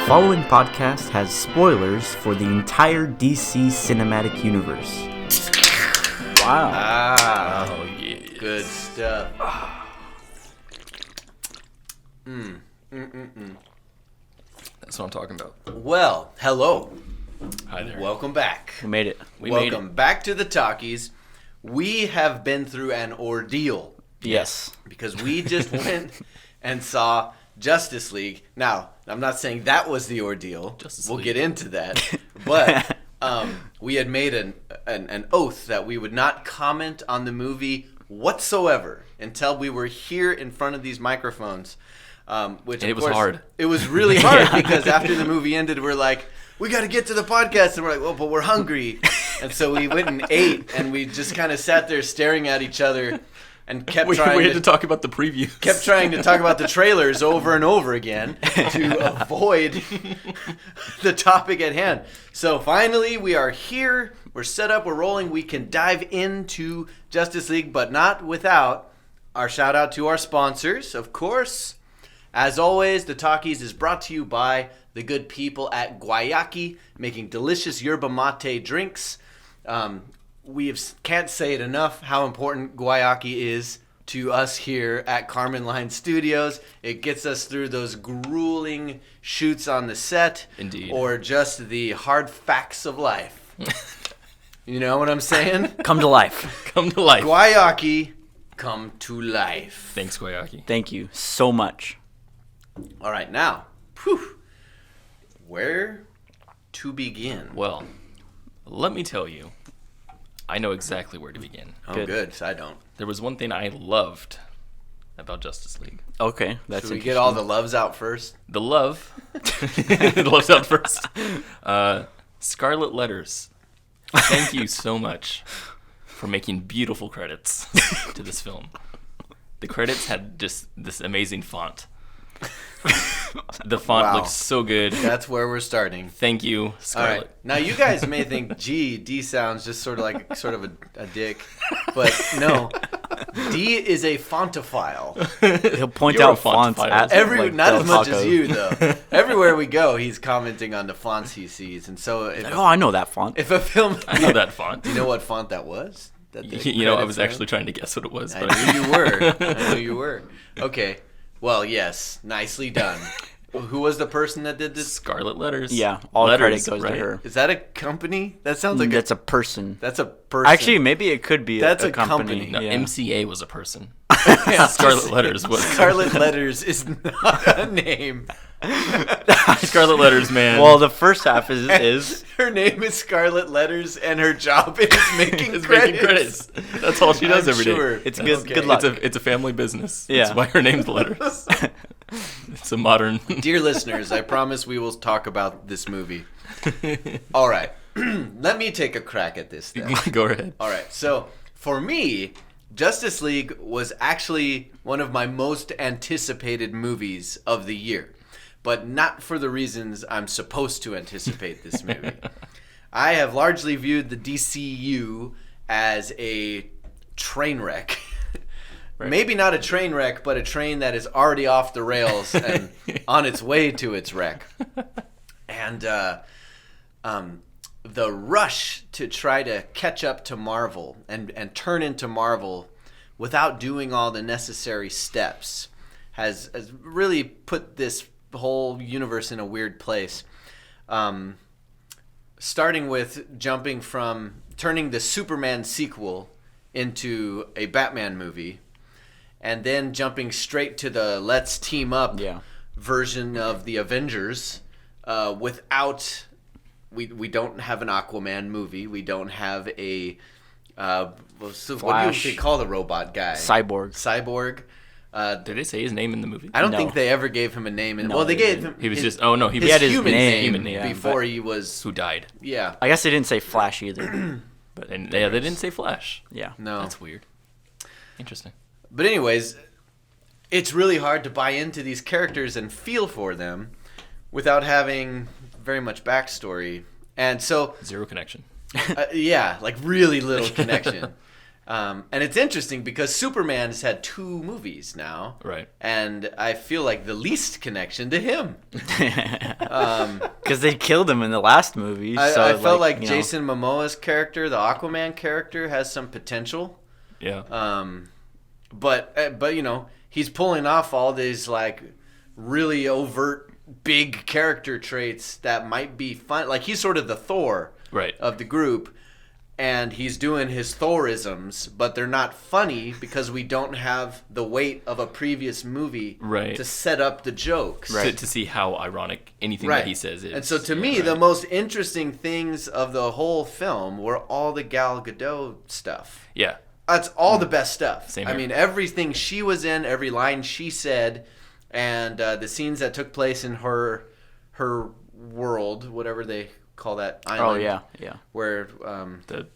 following podcast has spoilers for the entire DC cinematic universe. Wow. Oh, yeah. Good stuff. That's what I'm talking about. Well, hello. Hi there. Welcome back. We made it. Welcome back to the Talkies. We have been through an ordeal. Yes. Because we just went and saw Justice League. Now, I'm not saying that was the ordeal. We'll get into that. But we had made an oath that we would not comment on the movie whatsoever until we were here in front of these microphones. Which and of it was course, hard. It was really hard because after the movie ended, we're like, we got to get to the podcast. And we're like, well, but we're hungry. And so we went and ate, and we just kind of sat there staring at each other and kept trying we had to talk about the previews. Kept trying to talk about the trailers over and over again to avoid the topic at hand. So finally, we are here. We're set up. We're rolling. We can dive into Justice League, but not without our shout out to our sponsors, of course. As always, the Talkies is brought to you by the good people at Guayaki, making delicious yerba mate drinks. Can't say it enough how important Guayaki is to us here at Carmen Line Studios. It gets us through those grueling shoots on the set. Indeed. Or just the hard facts of life. You know what I'm saying? Come to life. Come to life. Guayaki, come to life. Thanks, Guayaki. Thank you so much. All right, now, where to begin? Well, let me tell you, I know exactly where to begin. Oh, good. So I don't. There was one thing I loved about Justice League. Okay, that's Should we get all the loves out first? The love. The love's out first. Scarlet Letters. Thank you so much for making beautiful credits to this film. The credits had just this amazing font. The font looks so good. That's where we're starting. Thank you, Scarlet. All right. Now you guys may think, gee, D sounds just sort of a dick, but no, D is a fontophile. He'll point You're out a fonts fontophile. at Not Del as much Taco. as you though. Everywhere we go, he's commenting on the fonts he sees, and so Oh, I know that font. if a film, I know that font. you know what font that was? That the You know, I credits was had? actually trying to guess what it was. But I knew you were. I knew you were. Okay. Well, yes, nicely done. Who was the person that did this? Scarlet Letters. Yeah, all Letters, credit goes right? to her. Is that a company? That sounds like That's a person. that's a person. Actually, maybe it could be That's a a company. company. No, Yeah. MCA was a person. Scarlet Letters was Scarlet Letters is not a name. Scarlet Letters, man. Well, the first half is Her name is Scarlet Letters, and her job is making is credits. making credits. That's all she does I'm every day. sure. It's good. Okay. Good luck. It's a family business. Yeah. That's why her name's Letters. It's a modern. Dear listeners, I promise we will talk about this movie. All right. Let me take a crack at this then. Go ahead. All right. So, for me, Justice League was actually one of my most anticipated movies of the year, but not for the reasons I'm supposed to anticipate this movie. I have largely viewed the DCU as a train wreck. Right. Maybe not a train wreck, but a train that is already off the rails and on its way to its wreck. And the rush to try to catch up to Marvel and turn into Marvel without doing all the necessary steps has really put this whole universe in a weird place. Starting with turning the Superman sequel into a Batman movie, and then jumping straight to the let's team up version of the Avengers without... We don't have an Aquaman movie. We don't have a... what do you call the robot guy? Cyborg. Did they say his name in the movie? I don't No. think they ever gave him a name. No, Well, they they gave didn't. him... He was his, just. Oh no, he his was his human name, name yeah, before he was... who died. Yeah. I guess they didn't say Flash either. But they didn't say Flash. Yeah. No. That's weird. Interesting. But anyways, it's really hard to buy into these characters and feel for them without having very much backstory. And so... Zero connection. yeah, like really little connection. And it's interesting because Superman has had 2 movies now. Right. And I feel like the least connection to him. Because they killed him in the last movie. I felt like you know. Jason Momoa's character, the Aquaman character, has some potential. Yeah. But you know, he's pulling off all these like really overt big character traits that might be fun. Like he's sort of the Thor Right. of the group, and he's doing his Thorisms, but they're not funny because we don't have the weight of a previous movie Right. to set up the jokes. To see how ironic anything that he says is. And so to me, the most interesting things of the whole film were all the Gal Gadot stuff. Yeah. That's all the best stuff. Same I here. mean, everything she was in, every line she said, and the scenes that took place in her world, whatever they call that island. Oh, yeah. Where The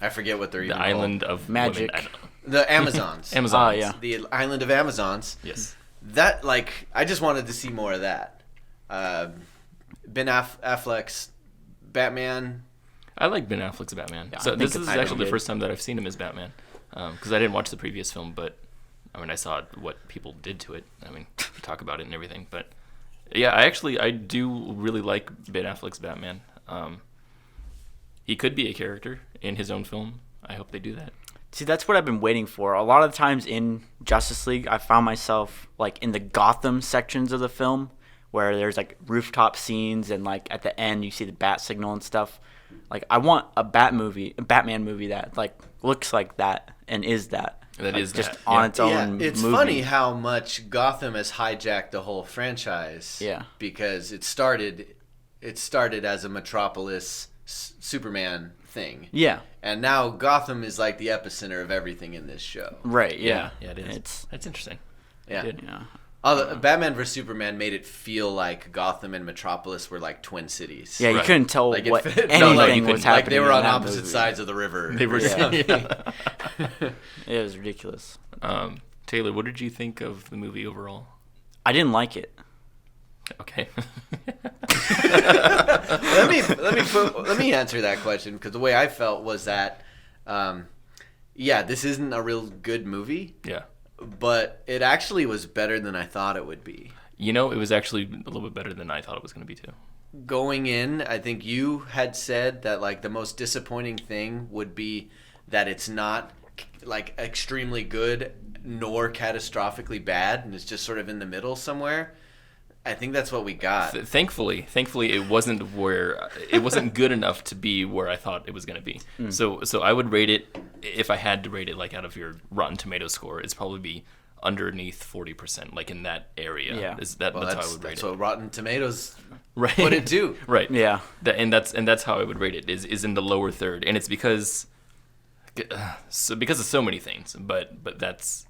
I forget what they're even called. island of Magic. women. I don't know. The Amazons. Amazons. Oh, yeah. The island of Amazons. Yes. That, like, I just wanted to see more of that. Ben Affleck's Batman. I like Ben Affleck's Batman. Yeah, I So think this it's is kinda actually the good. first time that I've seen him as Batman. Because I didn't watch the previous film, but I mean, I saw what people did to it. I mean, talk about it and everything. But yeah, I do really like Ben Affleck's Batman. He could be a character in his own film. I hope they do that. See, that's what I've been waiting for. A lot of times in Justice League, I found myself like in the Gotham sections of the film where there's like rooftop scenes and like at the end you see the bat signal and stuff. Like I want a Batman movie that like looks like that and is that. That like, is just that, on yeah. its own It's movie. funny how much Gotham has hijacked the whole franchise. Yeah. Because it started as a Metropolis Superman thing. Yeah. And now Gotham is like the epicenter of everything in this show. Right. Yeah. Yeah, it is. It's That's interesting. Yeah. Good. yeah. Batman vs Superman made it feel like Gotham and Metropolis were like twin cities. Yeah, you Right. couldn't tell Like what it, anything was happening. like they were in on that opposite movie. sides of the river. They were. Yeah. Yeah. It was ridiculous. Taylor, what did you think of the movie overall? I didn't like it. Okay. let me answer that question because the way I felt was that, this isn't a real good movie, Yeah. but it actually was better than I thought it would be. You know, it was actually a little bit better than I thought it was going to be too. Going in, I think you had said that like the most disappointing thing would be that it's not like extremely good nor catastrophically bad, and it's just sort of in the middle somewhere. I think that's what we got. Thankfully, it wasn't good enough to be where I thought it was going to be. So I would rate it, if I had to rate it like out of your Rotten Tomatoes score, it's probably be underneath 40%, like in that area. Yeah. That's how I would rate that's it. what Rotten Tomatoes Right. put it to. Right. Yeah. And that's how I would rate it. Is in the lower third, and it's because of so many things. But that's,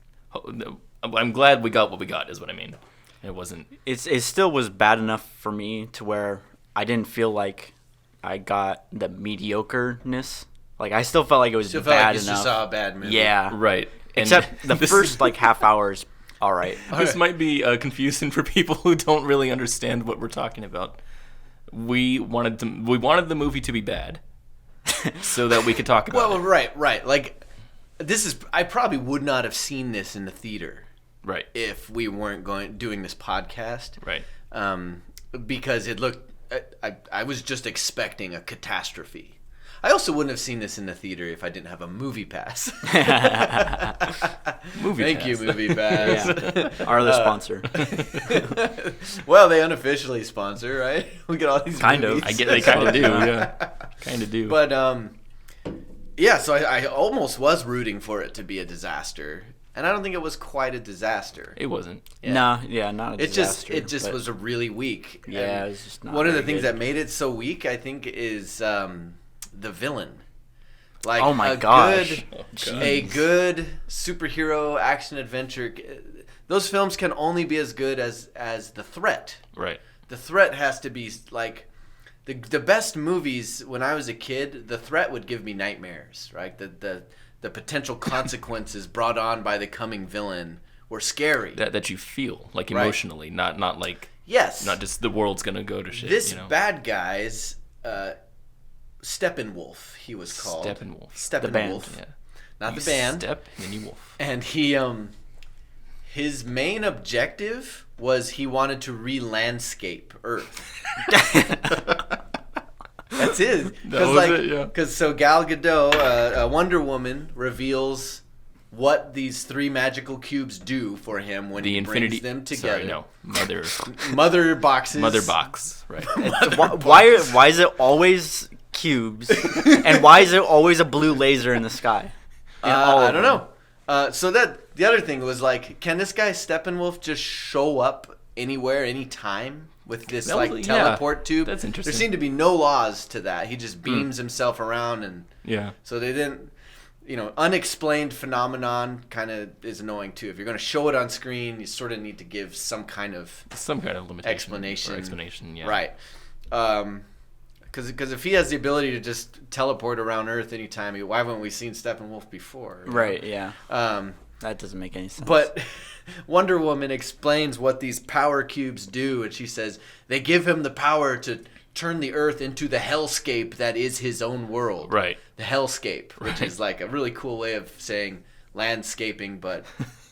I'm glad we got what we got. Is what I mean. It wasn't. It still was bad enough for me to where I didn't feel like I got the mediocreness. Like I still felt like it was Still felt bad like you enough. just saw a bad movie. Yeah. Right. And Except the first like half hour is all right. This might be confusing for people who don't really understand what we're talking about. We wanted the movie to be bad, so that we could talk about Well, it. right. Like I probably would not have seen this in the theater Right. if we weren't doing this podcast. Right. Because it looked. I was just expecting a catastrophe. I also wouldn't have seen this in the theater if I didn't have a movie pass. Thank you, movie pass. Yeah. Our other sponsor. Well, they unofficially sponsor, right? We get all these Kind of. movies. I get they kind of do. Yeah. Kind of do. But yeah. So I almost was rooting for it to be a disaster, and I don't think it was quite a disaster. it wasn't. Nah, yeah, not a disaster. It just but was a really weak. Yeah, and it was just not one of the very things good. that made it so weak, I think, is the villain. Like Oh my gosh. a good superhero action adventure. Those films can only be as good as the threat. Right. The threat has to be like the best movies. When I was a kid, the threat would give me nightmares. Right. The potential consequences brought on by the coming villain were scary. That you feel like Right. emotionally, not like Yes. not just the world's gonna go to shit. This you know? bad guy's Steppenwolf, he was called. Steppenwolf. Steppenwolf. The band. Yeah. not You the band. Step and then you wolf. And he his main objective was he wanted to re-landscape Earth. That's his. That was it, yeah. Because so Gal Gadot, Wonder Woman, reveals what these 3 magical cubes do for him when he brings them together. Sorry, no. Mother boxes. Mother box. Right. Why is it always cubes? And why is it always a blue laser in the sky? I don't know. So that the other thing was like, can this guy Steppenwolf just show up anywhere, anytime with this teleport tube? That's interesting. There seemed to be no laws to that. He just beams himself around, and so they didn't. Unexplained phenomenon kind of is annoying too. If you're going to show it on screen, you sort of need to give some kind of limitation explanation. Yeah. Right. Because if he has the ability to just teleport around Earth anytime, why haven't we seen Steppenwolf before? Right, yeah. That doesn't make any sense. But Wonder Woman explains what these power cubes do, and she says they give him the power to turn the Earth into the hellscape that is his own world. Right. The hellscape, which is like a really cool way of saying landscaping, but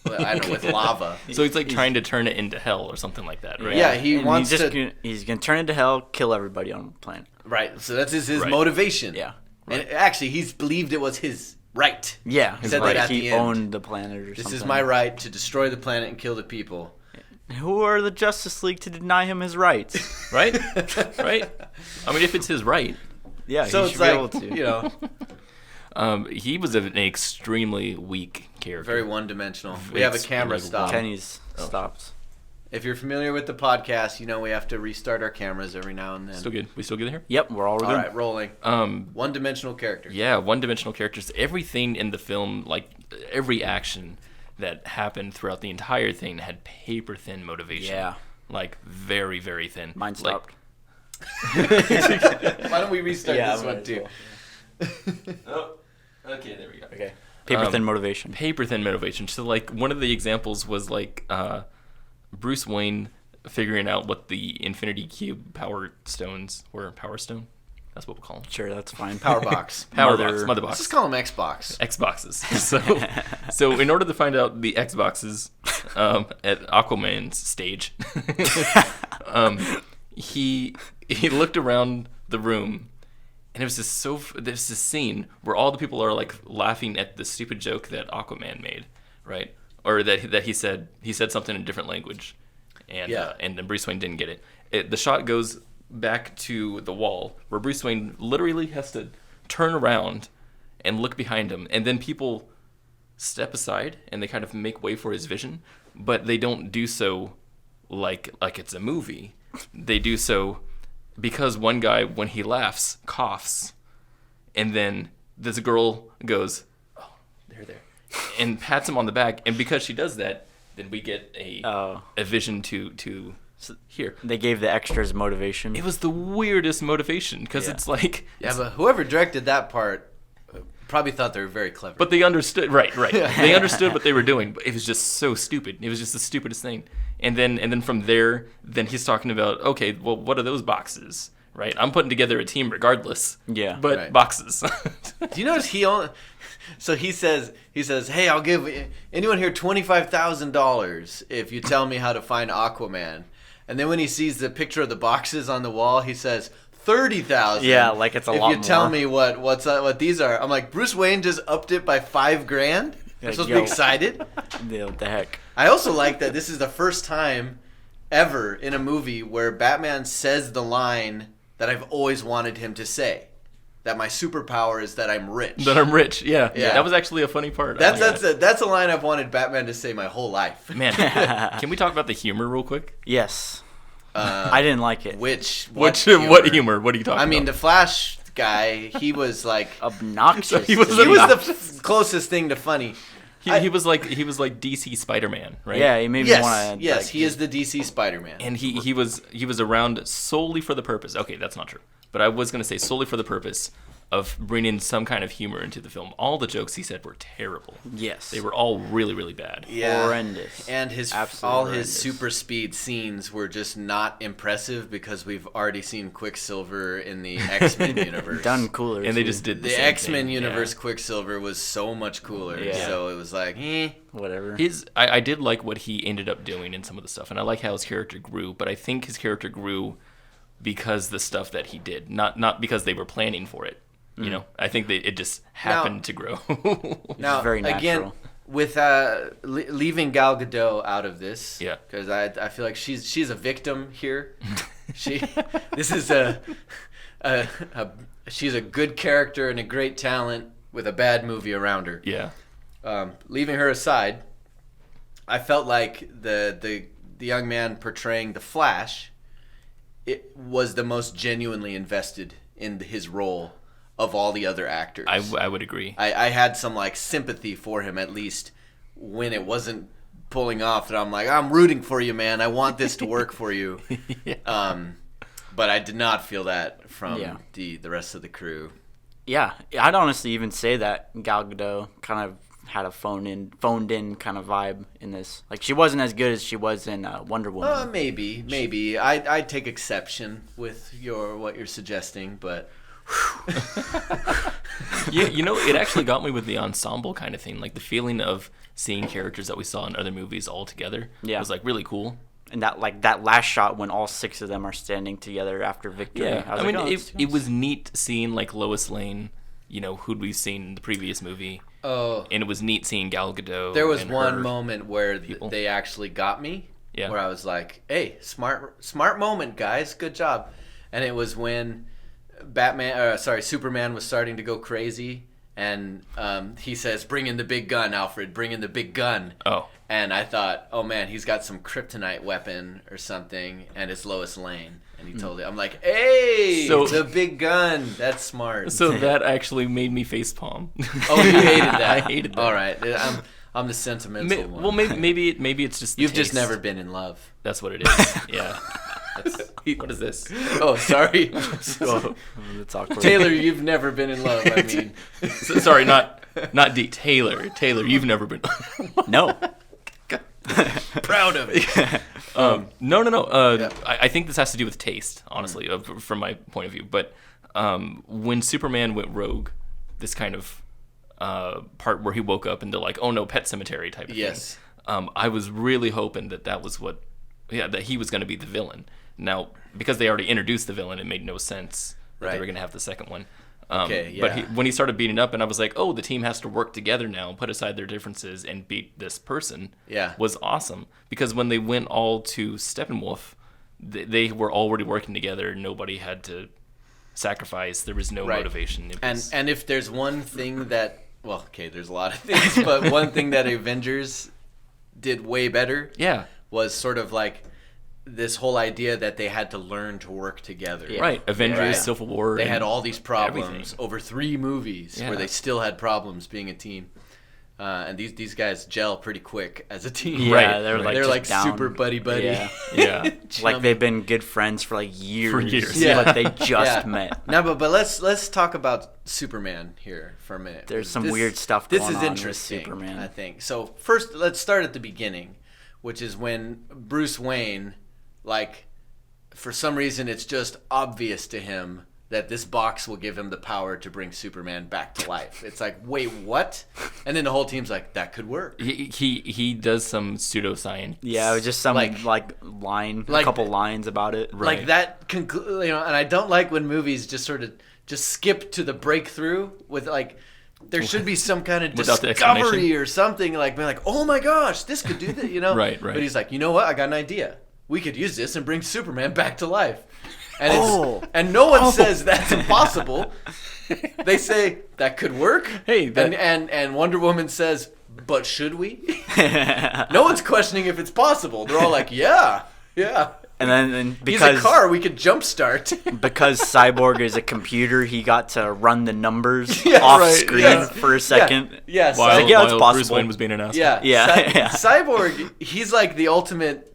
I don't know, with lava. So he's trying to turn it into hell or something like that, right? Yeah, he wants he's gonna turn into hell, kill everybody on the planet. Right. So that's his motivation. Yeah. And actually, he's believed it was his right. Yeah. He said that at he the end. owned the planet or something. This is my right to destroy the planet and kill the people. Who are the Justice League to deny him his rights? Right? Right? I mean, if it's his right. Yeah, so he it's should be like, able to. He was an extremely weak character. Very one-dimensional. We have a camera stop. Kenny's stopped. If you're familiar with the podcast, we have to restart our cameras every now and then. Still good? We still good here? Yep, we're all good. All right, rolling. One-dimensional characters. Yeah, one-dimensional characters. Everything in the film, every action that happened throughout the entire thing had paper-thin motivation. Yeah. Very, very thin. Mine stopped. Why don't we restart this one, too? Oh, okay, there we go. Okay. Paper-thin motivation. Paper-thin motivation. So, one of the examples was, Bruce Wayne figuring out what the Infinity Cube Power Stones were. Power Stone? That's what we'll call them. Sure, that's fine. Power box. Mother box. Let's just call them Xbox. Xboxes. So in order to find out the Xboxes at Aquaman's stage, he looked around the room, and there's this scene where all the people are laughing at the stupid joke that Aquaman made, right? Or that he said something in a different language, and then Bruce Wayne didn't get it. The shot goes back to the wall where Bruce Wayne literally has to turn around and look behind him, and then people step aside and they kind of make way for his vision, but they don't do so like it's a movie. They do so because one guy, when he laughs, coughs, and then this girl goes, "Oh, there," and pats him on the back, and because she does that, then we get a vision to here. They gave the extras motivation. It was the weirdest motivation because it's yeah, but whoever directed that part probably thought they were very clever. But they understood, right? They understood what they were doing, but it was just so stupid. It was just the stupidest thing. And then from there, then he's talking about, okay, well, what are those boxes, right? I'm putting together a team regardless. Yeah, but boxes. Do you notice So he says, hey, I'll give anyone here $25,000 if you tell me how to find Aquaman. And then when he sees the picture of the boxes on the wall, he says, 30,000. Yeah, it's a lot more. If you tell me what these are. I'm like, Bruce Wayne just upped it by $5,000? I'm supposed to be excited? What the heck? I also like that this is the first time ever in a movie where Batman says the line that I've always wanted him to say. That my superpower is that I'm rich. That I'm rich, yeah. That was actually a funny part. That's a line I've wanted Batman to say my whole life. Man, can we talk about the humor real quick? Yes. I didn't like it. What humor? What are you talking about? I mean, the Flash guy, he was obnoxious. So he was the closest thing to funny. He was like DC Spider-Man, right? Yeah, he made me want to. Yes, he is the DC Spider-Man. And he was around solely for the purpose. Okay, that's not true. But I was going to say solely for the purpose of bringing some kind of humor into the film. All the jokes he said were terrible. Yes. They were all really, really bad. Yeah. Horrendous. And Absolutely all horrendous. his super speed scenes were just not impressive because we've already seen Quicksilver in the X-Men universe. Done cooler. And they too. just did the The same X-Men thing. universe Quicksilver was so much cooler. Yeah. So it was like, whatever. I did like what he ended up doing in some of the stuff, and I like how his character grew, but I think his character grew because the stuff that he did, not because they were planning for it. You know, I think it just happened to grow. Now, very natural. again, with leaving Gal Gadot out of this, Yeah. because I feel like she's a victim here. This is she's a good character and a great talent with a bad movie around her. Yeah. Leaving her aside, I felt like the young man portraying the Flash, it was the most genuinely invested in his role of all the other actors. I would agree. I had some like sympathy for him, at least when it wasn't pulling off. And I'm like, I'm rooting for you, man. I want this to work for you. Yeah. But I did not feel that from Yeah. the rest of the crew. Yeah, I'd honestly even say that Gal Gadot kind of had a phoned in kind of vibe in this. Like, she wasn't as good as she was in Wonder Woman. Maybe. I'd take exception with what you're suggesting, but Yeah, it actually got me with the ensemble kind of thing, like the feeling of seeing characters that we saw in other movies all together. Yeah. Was like really cool. And that last shot when all 6 of them are standing together after victory. Yeah, I was I mean, like, oh, it was neat seeing like Lois Lane, who'd we seen in the previous movie, oh, and it was neat seeing Gal Gadot. there was and one her moment where people. they actually got me. Yeah. Where I was like, "Hey, smart moment, guys. Good job." And it was when Superman was starting to go crazy, and he says, "Bring in the big gun, Alfred. Bring in the big gun." Oh, And I thought, "Oh man, he's got some kryptonite weapon or something," and it's Lois Lane. And he told it. I'm like, "Hey, So- the big gun. That's smart." so that actually made me facepalm. Oh, you hated that. I hated that. All right, I'm the sentimental one. Well, maybe it's just the You've just taste. never been in love. That's what it is. Yeah. What is this? Oh, sorry. Oh, that's awkward. Taylor, you've never been in love. I mean, Sorry, not D. Taylor. Taylor, you've never been. No. proud of it. No. Yeah. I think this has to do with taste, honestly, from my point of view. But when Superman went rogue, this kind of part where he woke up and they're like, "Oh no, Pet Cemetery" type of Yes. thing. I was really hoping that was that he was going to be the villain. Now, because they already introduced the villain, it made no sense that they Right. were going to have the second one. Okay, But yeah. when he started beating up, and I was like, "Oh, the team has to work together now, put aside their differences, and beat this person." Yeah. Was awesome, because when they went all to Steppenwolf, they were already working together. Nobody had to sacrifice. There was no Right. motivation. It was, And if there's one thing that, well, okay, there's a lot of things, but one thing that Avengers did way better yeah, was sort of like this whole idea that they had to learn to work together. Yeah. right. Avengers, Right. Civil War. They and had all these problems everything. over 3 movies Yeah. where they still had problems being a team. And these guys gel pretty quick as a team. Yeah, Right, they're right. like They're just like down. super buddy. Yeah. Yeah. Like they've been good friends for like years. For years. Yeah. Like they just Yeah. met. No, but let's talk about Superman here for a minute. There's some weird stuff This going is on with interesting, Superman. I think. So first, let's start at the beginning, which is when Bruce Wayne, like, for some reason, it's just obvious to him that this box will give him the power to bring Superman back to life. It's like, wait, what? And then the whole team's like, that could work. He does some pseudoscience. Yeah, it was just some Like- line, like- a couple lines about it. Right. Like that, and I don't like when movies just sort of just skip to the breakthrough with like, there should be some kind of Without the discovery explanation. or something like being like, oh my gosh, this could do that, Right. But he's like, you know what? I got an idea. We could use this and bring Superman back to life. And and no one says that's impossible. They say that could work. Hey, and Wonder Woman says, but should we? No one's questioning if it's possible. They're all like, yeah. And then He's because a car we could jumpstart. because Cyborg is a computer, he got to run the numbers Yeah, off right, screen yeah. for a second. Yeah, While, yeah, it's while Bruce possible. Wayne was being an asshole. yeah. Yeah, yeah. Cyborg, he's like the ultimate,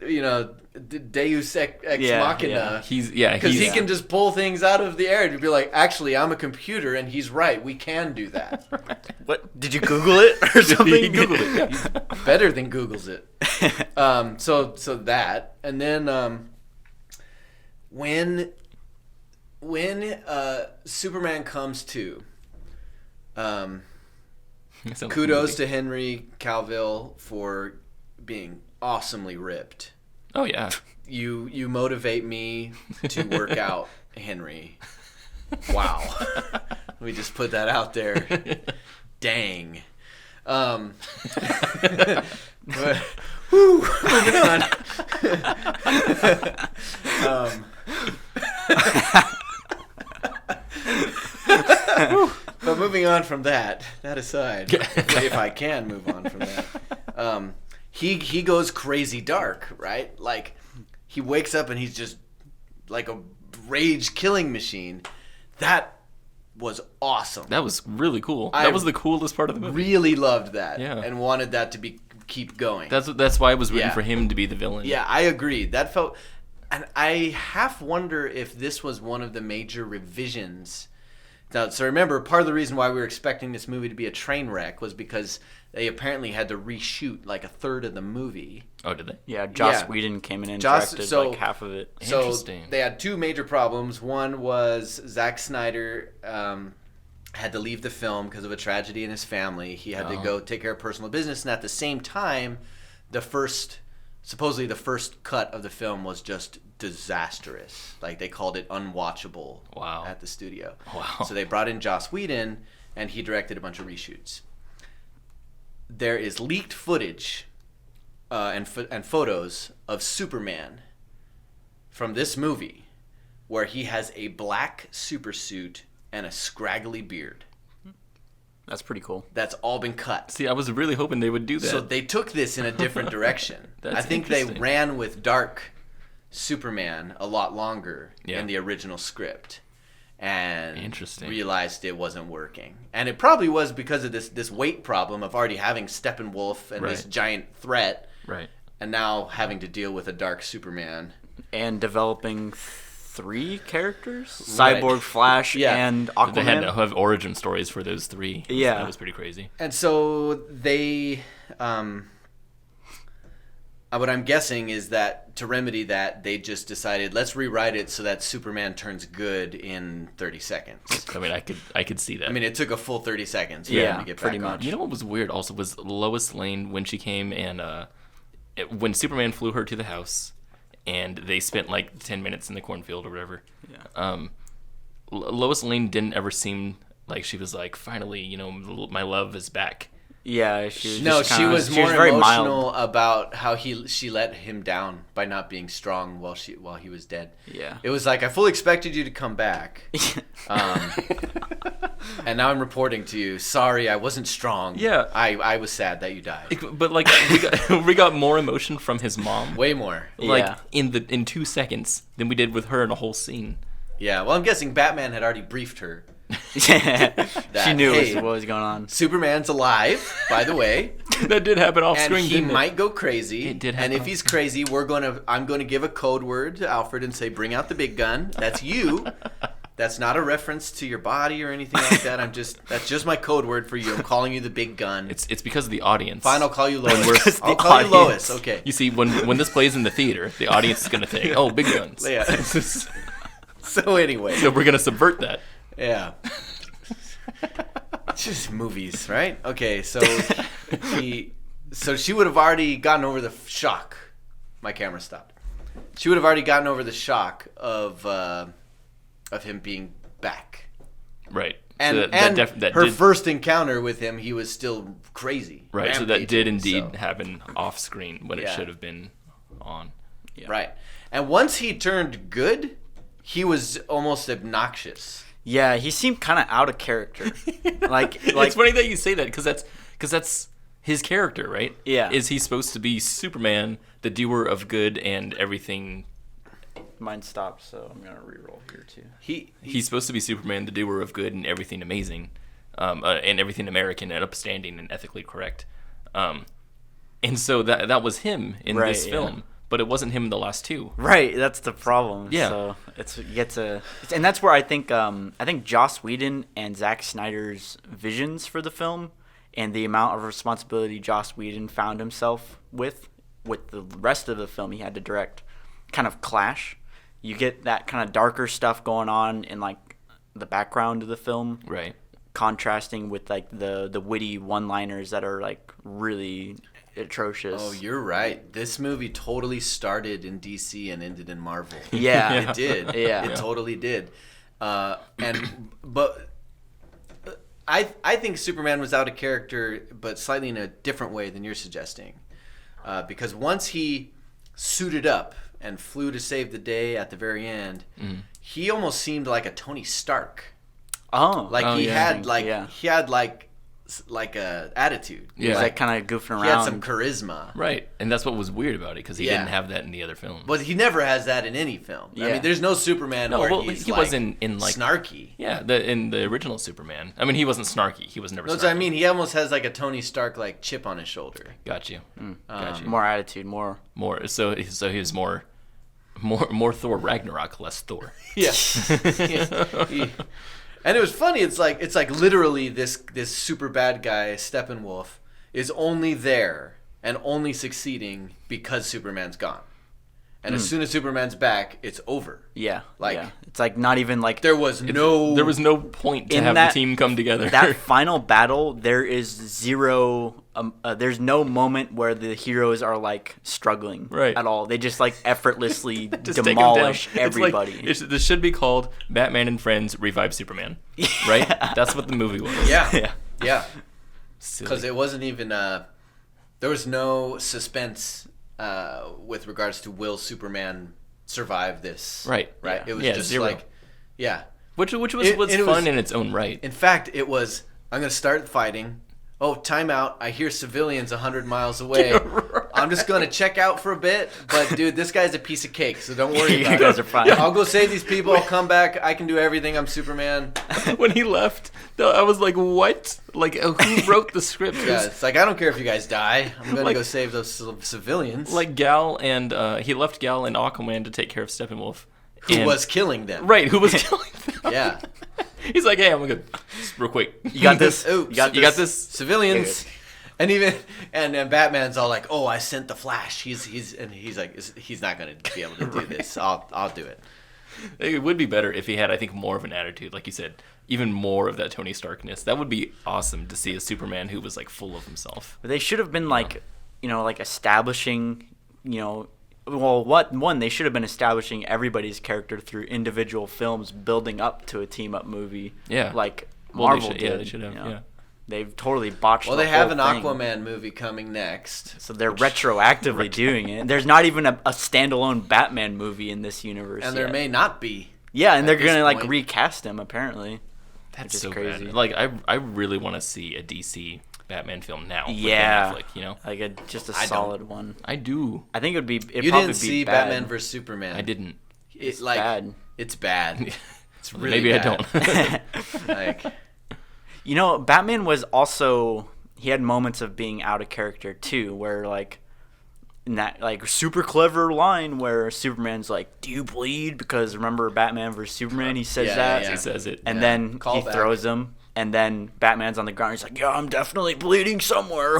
Deus ex Yeah, machina. yeah. He's Because he can just pull things out of the air and be like, actually, I'm a computer, and he's right. We can do that. What? Did you Google it or something? Google it. He's better than Google's it. So that, and then when Superman comes to, kudos to Henry Cavill for being awesomely ripped. Oh yeah. You motivate me to work out, Henry. Wow. Let me just put that out there. Dang. But, moving on. But moving on from that aside, if I can move on from that, he goes crazy dark, right? Like, he wakes up and he's just like a rage killing machine. That was awesome. That was really cool. That was the coolest part of the movie. Really loved that, Yeah. and wanted that to keep going. That's why I was rooting Yeah. for him to be the villain. Yeah, I agree. That felt, and I half wonder if this was one of the major revisions. Now, so remember, part of the reason why we were expecting this movie to be a train wreck was because they apparently had to reshoot like a third of the movie. Oh, did they? Yeah, Joss Yeah. Whedon came in and Joss- directed so- like half of it. So Interesting. they had two major problems. One was Zack Snyder had to leave the film because of a tragedy in his family. He had to go take care of personal business, and at the same time, supposedly the first cut of the film was just disastrous. Like, they called it unwatchable. Wow. At the studio. Wow. So they brought in Joss Whedon, and he directed a bunch of reshoots. There is leaked footage and photos of Superman from this movie where he has a black supersuit and a scraggly beard. That's pretty cool. That's all been cut. See, I was really hoping they would do that. So they took this in a different direction. That's I think they interesting. ran with dark Superman a lot longer Yeah. in the original script, and Interesting. realized it wasn't working. And it probably was because of this weight problem of already having Steppenwolf and this Right. giant threat, Right. and now having to deal with a dark Superman. And developing 3 characters: Right. Cyborg, Flash, Yeah. and They had to Aquaman. have origin stories for those 3. Yeah. That was pretty crazy. And so they, what I'm guessing is that to remedy that, they just decided, let's rewrite it so that Superman turns good in 30 seconds. I mean, I could see that. I mean, it took a full 30 seconds for Yeah, him to get pretty back on. much. You know what was weird also was Lois Lane when she came and when Superman flew her to the house and they spent like 10 minutes in the cornfield or whatever. Yeah. Lois Lane didn't ever seem like she was like, finally, my love is back. Yeah, she was No, just she kinda, was more very emotional mild. about how she let him down by not being strong while he was dead. Yeah. It was like, I fully expected you to come back. And now I'm reporting to you, sorry, I wasn't strong. Yeah. I was sad that you died. But like we got more emotion from his mom, Way more. like Yeah. in 2 seconds than we did with her in a whole scene. Yeah, well, I'm guessing Batman had already briefed her. She knew hey, what was going on. Superman's alive, by the way, That did happen off and screen, he didn't might go crazy. It did and happen if off he's crazy, I'm going to give a code word to Alfred and say, "Bring out the big gun." That's you. That's not a reference to your body or anything like that. That's just my code word for you. I'm calling you the big gun. It's because of the audience. Fine, I'll call you When Lois. we're- I'll the call you audience. Lois. Okay. You see, when this plays in the theater, the audience is gonna think, "Oh, big guns." Yeah. So anyway, So we're gonna subvert that. yeah. It's just movies, right? Okay, so she would have already gotten over the shock. My camera stopped. She would have already gotten over the shock of him being back. Right. And, so that her did, first encounter with him, he was still crazy. right. So that did rampaging, indeed so- happen off screen when it Yeah. should have been on. Yeah. Right. And once he turned good, he was almost obnoxious. Yeah, he seemed kind of out of character. Like It's funny that you say that because that's his character, right? Yeah. Is he supposed to be Superman, the doer of good and everything? mine stopped, so I'm gonna re-roll here too. He's supposed to be Superman, the doer of good and everything amazing, and everything American and upstanding and ethically correct. And so that was him in Right, this yeah. film. but it wasn't him in the last two. Right, that's the problem. Yeah. So and that's where I think Joss Whedon and Zack Snyder's visions for the film and the amount of responsibility Joss Whedon found himself with the rest of the film he had to direct kind of clash. You get that kind of darker stuff going on in like the background of the film, Right. contrasting with like the witty one-liners that are like really atrocious. Oh, you're right. This movie totally started in DC and ended in Marvel. Yeah. It did. Yeah. It totally did. But I think Superman was out of character, but slightly in a different way than you're suggesting. Because once he suited up and flew to save the day at the very end, he almost seemed like a Tony Stark. Oh, Like he had like a attitude. he was Yeah. like kind of goofing around. He had some charisma. Right, and that's what was weird about it, because he Yeah. didn't have that in the other films. But he never has that in any film. I Yeah. mean, there's no Superman No, where well, he's he like wasn't in like snarky. Yeah, in the original Superman. I mean, he wasn't snarky. He was never. That's snarky. what I mean. He almost has like a Tony Stark like chip on his shoulder. Got you. Got you. more attitude, more. More. So he was more Thor Ragnarok, less Thor. Yeah. And it was funny. It's like literally this super bad guy Steppenwolf is only there and only succeeding because Superman's gone. And as soon as Superman's back, it's over. Yeah, Like- yeah. It's like not even like There was There was no point to In have that- the team come together. that final battle. There is zero. There's no moment where the heroes are like struggling Right. at all. They just like effortlessly Just take 'em demolish down. It's like- everybody. this should be called Batman and Friends Revive Superman. Right? That's what the movie was. Yeah. Yeah. Yeah. Silly. Because it wasn't even there was no suspense with regards to will Superman survive this. Right. Right. Yeah. It was Yeah, just zero. like, yeah. Which was It- fun and it was- in its own right. In fact, it was, I'm going to start fighting. Oh, time out. I hear civilians 100 miles away. I'm just going to check out for a bit. But, dude, this guy's a piece of cake, so don't worry You about guys it. are fine. I'll go save these people. I'll come back. I can do everything. I'm Superman. When he left, I was like, "What? Like, who wrote the script?" Yeah, it's like, I don't care if you guys die. I'm going to Like- go save those civilians. Like Gal and he left Gal and Aquaman to take care of Steppenwolf. who And- was killing them. right? Who was killing them? Yeah. He's like, "Hey, I'm gonna just real quick. You got this. Oops. You got You got this? Civilians. And even and Batman's all like, "Oh, I sent the Flash. He's like, he's not gonna be able to do this. I'll do it." It would be better if he had, I think, more of an attitude, like you said, even more of that Tony Starkness. That would be awesome to see a Superman who was like full of himself. But they should have been like, like establishing, well, they should have been establishing everybody's character through individual films, building up to a team up movie. Yeah. Like Well, they Marvel should- did. yeah, they should have, yeah. They've totally botched. Well, the they have whole an thing. Aquaman movie coming next. So they're retroactively doing it. There's not even a standalone Batman movie in this universe. And there yet. may not be. Yeah, and at they're this gonna like point. recast him apparently. That's is so crazy. bad. Like I really want to see a DC Batman film now. with Ben Yeah, Affleck, like just a I don't. solid one. I do. I think it would be. It'd You probably didn't be see bad. Batman vs Superman. I didn't. It's bad. It's bad. It's really Maybe I bad. don't. Like, Batman was also he had moments of being out of character too, where like in that like super clever line where Superman's like, "Do you bleed?" Because remember Batman vs Superman, he says Yeah, that, yeah. He says it. and Yeah. then Call he back. throws him, and then Batman's on the ground. He's like, "Yeah, I'm definitely bleeding somewhere."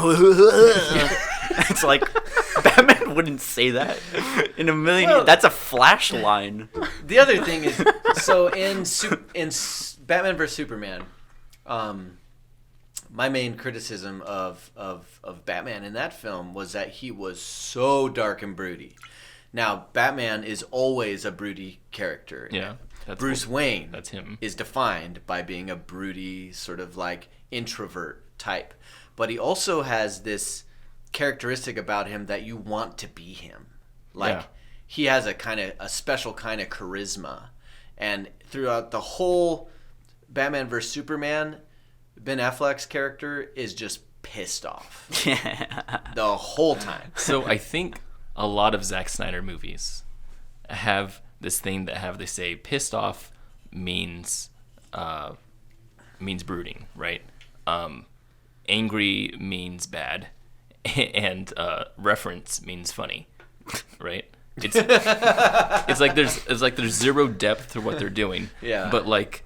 It's like Batman wouldn't say that in a million. Well- That's a Flash line. the other thing is, so in Batman vs Superman, my main criticism of Batman in that film was that he was so dark and broody. Now, Batman is always a broody character. Yeah. That's Bruce Wayne That's him. is defined by being a broody, sort of like introvert type. But he also has this characteristic about him that you want to be him. Like, Yeah. he has a special kind of charisma. And throughout the whole Batman vs. Superman, Ben Affleck's character is just pissed off the whole time. So I think a lot of Zack Snyder movies have this thing that they say pissed off means brooding, right? Angry means bad, and reference means funny. right? It's like there's zero depth to what they're doing. Yeah. But like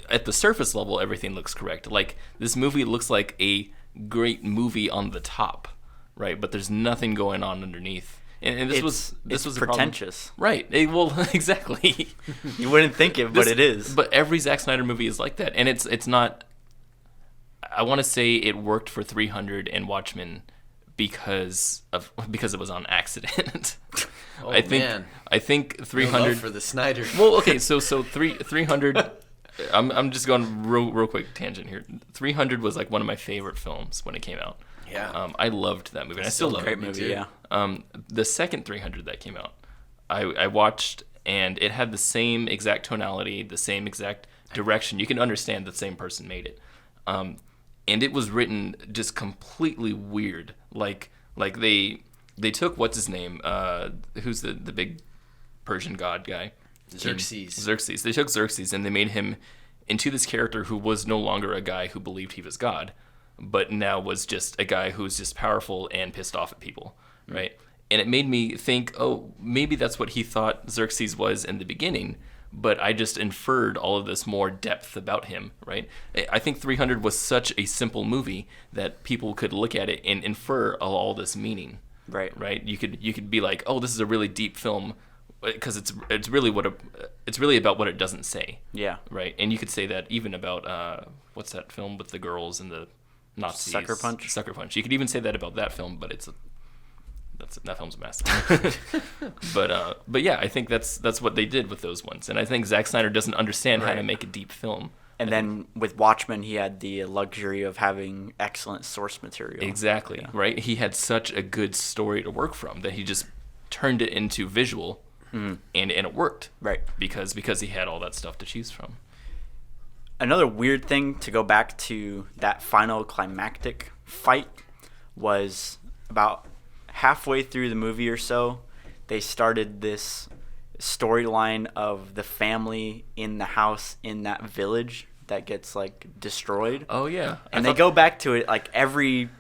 at the surface level, everything looks correct. Like this movie looks like a great movie on the top, right? But there's nothing going on underneath. And this was a problem. pretentious. Right. Well, exactly. You wouldn't think it, but it is. But every Zack Snyder movie is like that, and it's not. I want to say it worked for 300 and Watchmen because it was on accident. Oh, I think man. I think No 300 love for the Snyder. Well, okay, so 300. I'm just going real quick tangent here. 300 was like one of my favorite films when it came out. Yeah. I loved that movie. And I still love Great it. movie, yeah. The second 300 that came out, I watched, and it had the same exact tonality, the same exact direction. You can understand the same person made it. And it was written just completely weird. Like they took what's his name? Who's the big Persian god guy? Xerxes. They took Xerxes and they made him into this character who was no longer a guy who believed he was God, but now was just a guy who's just powerful and pissed off at people, right? And it made me think, oh, maybe that's what he thought Xerxes was in the beginning, but I just inferred all of this more depth about him, right? I think 300 was such a simple movie that people could look at it and infer all this meaning, right? You could be like, oh, this is a really deep film, because it's really about what it doesn't say. Yeah. Right. And you could say that even about what's that film with the girls and the Nazis? Sucker Punch. Sucker Punch. You could even say that about that film, but that film's a mess. but yeah, I think that's what they did with those ones, and I think Zack Snyder doesn't understand how to make a deep film. And then with Watchmen, he had the luxury of having excellent source material. Exactly. Yeah. Right. He had such a good story to work from that he just turned it into visual. And it worked, right? Because he had all that stuff to choose from. Another weird thing to go back to that final climactic fight was about halfway through the movie or so, they started this storyline of the family in the house in that village that gets like destroyed. Oh yeah, and they go back to it like every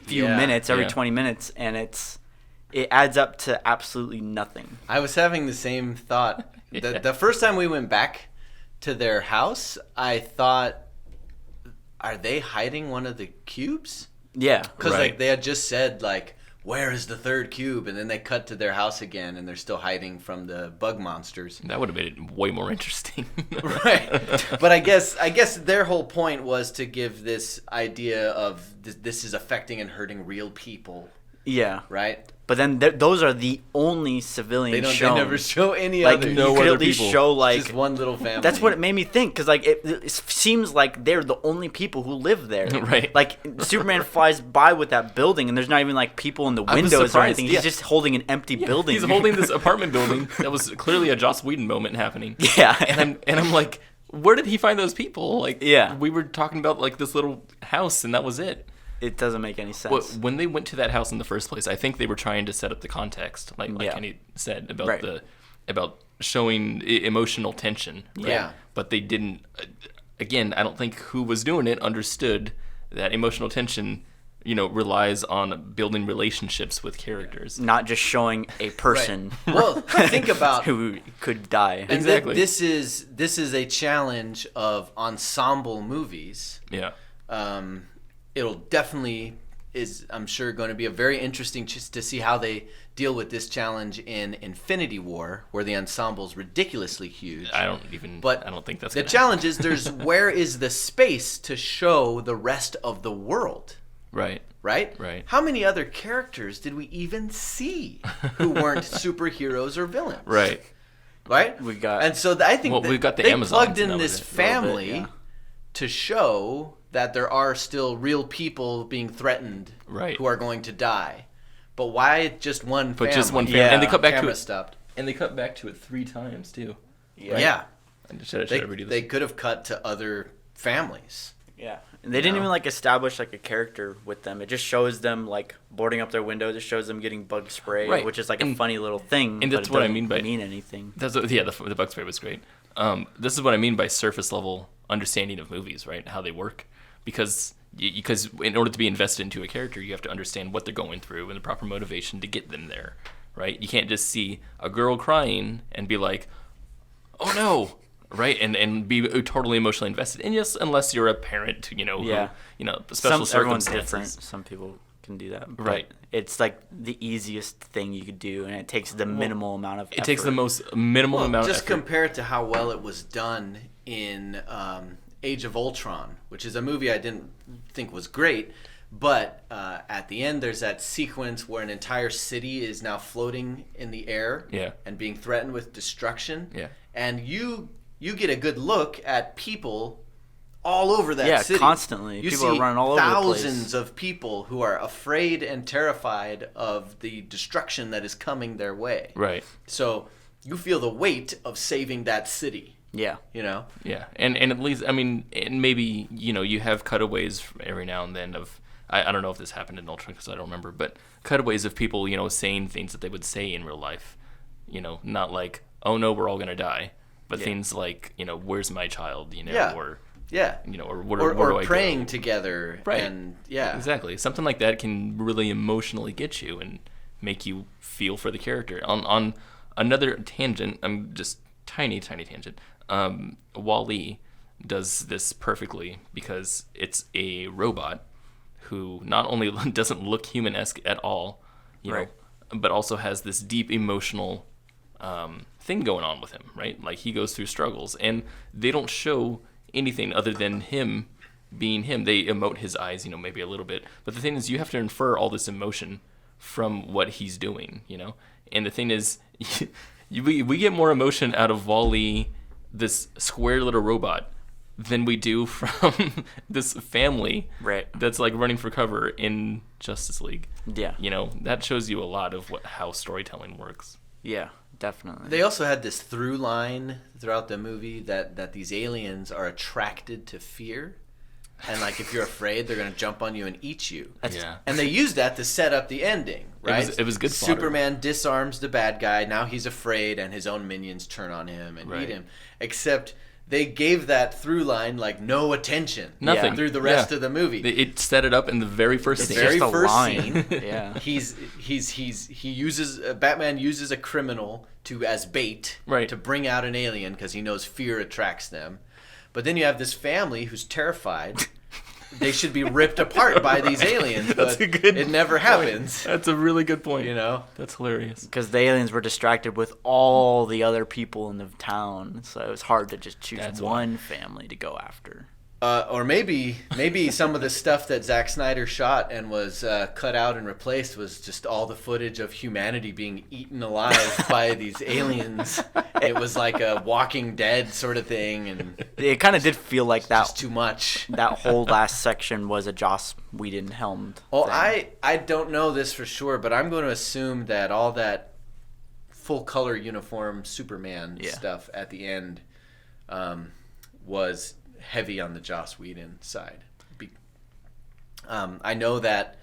few minutes, every 20 minutes, and it adds up to absolutely nothing. I was having the same thought. The first time we went back to their house, I thought, are they hiding one of the cubes? Yeah. Because like they had just said, like, where is the third cube? And then they cut to their house again, and they're still hiding from the bug monsters. That would have made it way more interesting. Right. But I guess their whole point was to give this idea of this is affecting and hurting real people. Yeah. Right? But then those are the only civilians shown. They never show any like, other. You could at least show like just one little family. That's what it made me think, because like it seems like they're the only people who live there. Right. Like Superman flies by with that building, and there's not even like people in the windows or anything. He's just holding an empty building. He's holding this apartment building that was clearly a Joss Whedon moment happening. Yeah. And I'm like, where did he find those people? Like, yeah, we were talking about like this little house, and that was it. It doesn't make any sense. Well, when they went to that house in the first place, I think they were trying to set up the context, like Kenny said, about about showing emotional tension. Right? Yeah. But they didn't. Again, I don't think who was doing it understood that emotional tension, relies on building relationships with characters, not just showing a person. Right. Well, think about who could die. And exactly. This is a challenge of ensemble movies. Yeah. It'll definitely is, I'm sure, going to be a very interesting to see how they deal with this challenge in Infinity War, where the ensemble's ridiculously huge. I don't think that's the challenge is where is the space to show the rest of the world? Right. How many other characters did we even see who weren't superheroes or villains? Right. And so I think we've got the they Amazons, plugged in this family to show that there are still real people being threatened who are going to die. But why just one family? Just one family. Yeah. And they cut back to it. Stopped. And they cut back to it 3 times too. Yeah. They could have cut to other families. Yeah. And they didn't even like establish like a character with them. It just shows them like boarding up their windows. It shows them getting bug spray, which is like a funny little thing. And that's what I mean by anything. The bug spray was great. This is what I mean by surface level understanding of movies, right? How they work. Because in order to be invested into a character, you have to understand what they're going through and the proper motivation to get them there, right? You can't just see a girl crying and be like, oh no, right? And be totally emotionally invested. And yes, unless you're a parent, who, special Everyone's circumstances. different. Some people can do that. But Right. it's like the easiest thing you could do, and it takes the minimal amount of effort. It takes the most minimal amount of just effort. compare it to how well it was done in Age of Ultron, which is a movie I didn't think was great, but at the end there's that sequence where an entire city is now floating in the air and being threatened with destruction. Yeah. And you get a good look at people all over that city. Constantly. You People see are running all over the place. thousands of people who are afraid and terrified of the destruction that is coming their way. Right. So you feel the weight of saving that city. Yeah. You know? Yeah, and at least, I mean, and maybe, you have cutaways every now and then of, I don't know if this happened in Ultron because I don't remember, but cutaways of people, saying things that they would say in real life. Not like, oh no, we're all going to die, but things like, where's my child, or... Yeah. Or where do I praying go? together. Right. And yeah. Exactly. Something like that can really emotionally get you and make you feel for the character. On another tangent, I'm just tiny tangent. Wall-E does this perfectly because it's a robot who not only doesn't look human-esque at all, Right. but also has this deep emotional thing going on with him, right? Like he goes through struggles, and they don't show anything other than him being him. They emote his eyes, maybe a little bit. But the thing is, you have to infer all this emotion from what he's doing, And the thing is, we get more emotion out of Wall-E, this square little robot, than we do from this family that's like running for cover in Justice League. Yeah. That shows you a lot of how storytelling works. Yeah, definitely. They also had this through line throughout the movie that these aliens are attracted to fear. And like if you're afraid, they're going to jump on you and eat you. Yeah. And they used that to set up the ending, right? It was good fodder. Superman disarms the bad guy. Now he's afraid, and his own minions turn on him and eat him. Except they gave that through line like no attention. Nothing. Through the rest of the movie. It set it up in the very first scene. Very just a first line. scene. Yeah. He uses Batman uses a criminal as bait to bring out an alien because he knows fear attracts them. But then you have this family who's terrified. They should be ripped apart by these aliens, but it never happens. That's a really good point. That's hilarious. Because the aliens were distracted with all the other people in the town, so it was hard to just choose one family to go after. Or maybe some of the stuff that Zack Snyder shot and was cut out and replaced was just all the footage of humanity being eaten alive by these aliens. It was like a Walking Dead sort of thing, and it kind of did feel like that. Just too much. That whole last section was a Joss Whedon helmed. Oh, thing. I don't know this for sure, but I'm going to assume that all that full color uniform Superman stuff at the end was heavy on the Joss Whedon side. I know that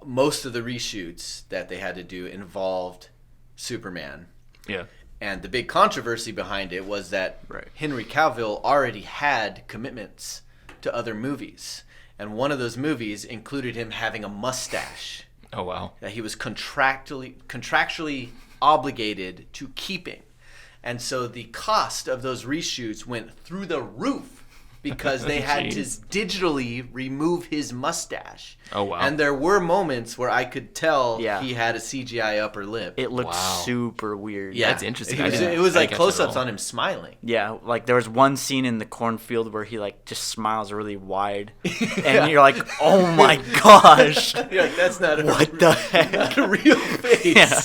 most of the reshoots that they had to do involved Superman. Yeah. And the big controversy behind it was that Henry Cavill already had commitments to other movies. And one of those movies included him having a mustache. Oh, wow. That he was contractually obligated to keeping. And so the cost of those reshoots went through the roof because they had to digitally remove his mustache. Oh, wow. And there were moments where I could tell he had a CGI upper lip. It looked super weird. Yeah. That's interesting. It was like close-ups on him smiling. Yeah, like there was one scene in the cornfield where he like just smiles really wide. And you're like, oh my gosh. You're like, that's not what the heck? Not a real face. Yeah.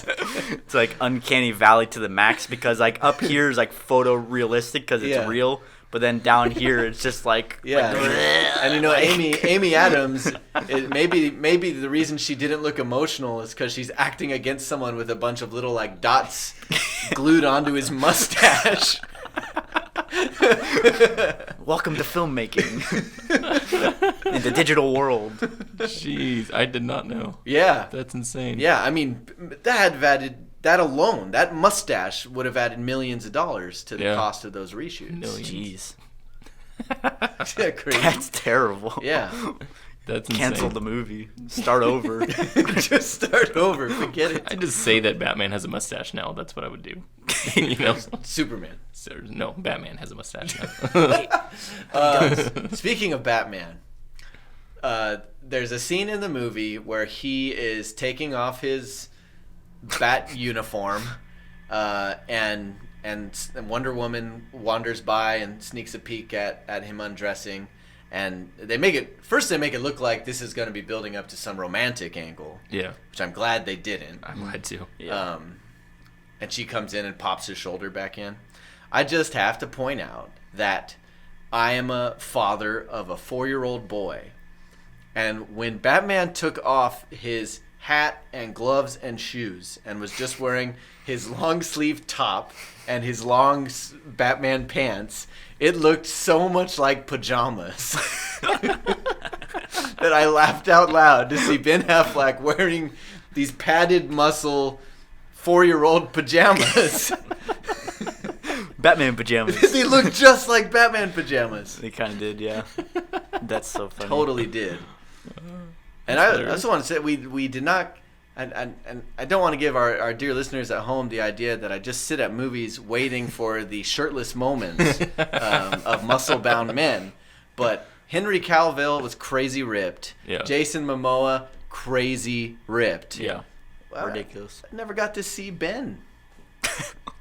It's like uncanny valley to the max because like up here is like photorealistic because it's real. But then down here, it's just like and you know, Amy Adams. Maybe the reason she didn't look emotional is because she's acting against someone with a bunch of little like dots glued onto his mustache. Welcome to filmmaking in the digital world. Jeez, I did not know. Yeah, that's insane. Yeah, I mean that alone, that mustache would have added millions of dollars to the cost of those reshoots. Jeez. Crazy. That's terrible. Yeah. That's insane. Cancel the movie. Start over. Just start over. Forget it. I just say that Batman has a mustache now. That's what I would do. You know? Superman. So, no, Batman has a mustache now. Speaking of Batman, there's a scene in the movie where he is taking off his bat uniform, and Wonder Woman wanders by and sneaks a peek at him undressing, and they make it look like this is going to be building up to some romantic angle. Yeah. Which I'm glad they didn't. I'm glad too. Yeah. And she comes in and pops his shoulder back in. I just have to point out that I am a father of a 4-year-old boy. And when Batman took off his hat and gloves and shoes and was just wearing his long sleeve top and his long Batman pants, it looked so much like pajamas that I laughed out loud to see Ben Affleck wearing these padded muscle 4-year-old pajamas. Batman pajamas. They look just like Batman pajamas. They kind of did, yeah. That's so funny. Totally did. And I just want to say we did not, and I don't want to give our dear listeners at home the idea that I just sit at movies waiting for the shirtless moments of muscle-bound men. But Henry Cavill was crazy ripped. Yeah. Jason Momoa, crazy ripped. Yeah. Well, Ridiculous. I never got to see Ben.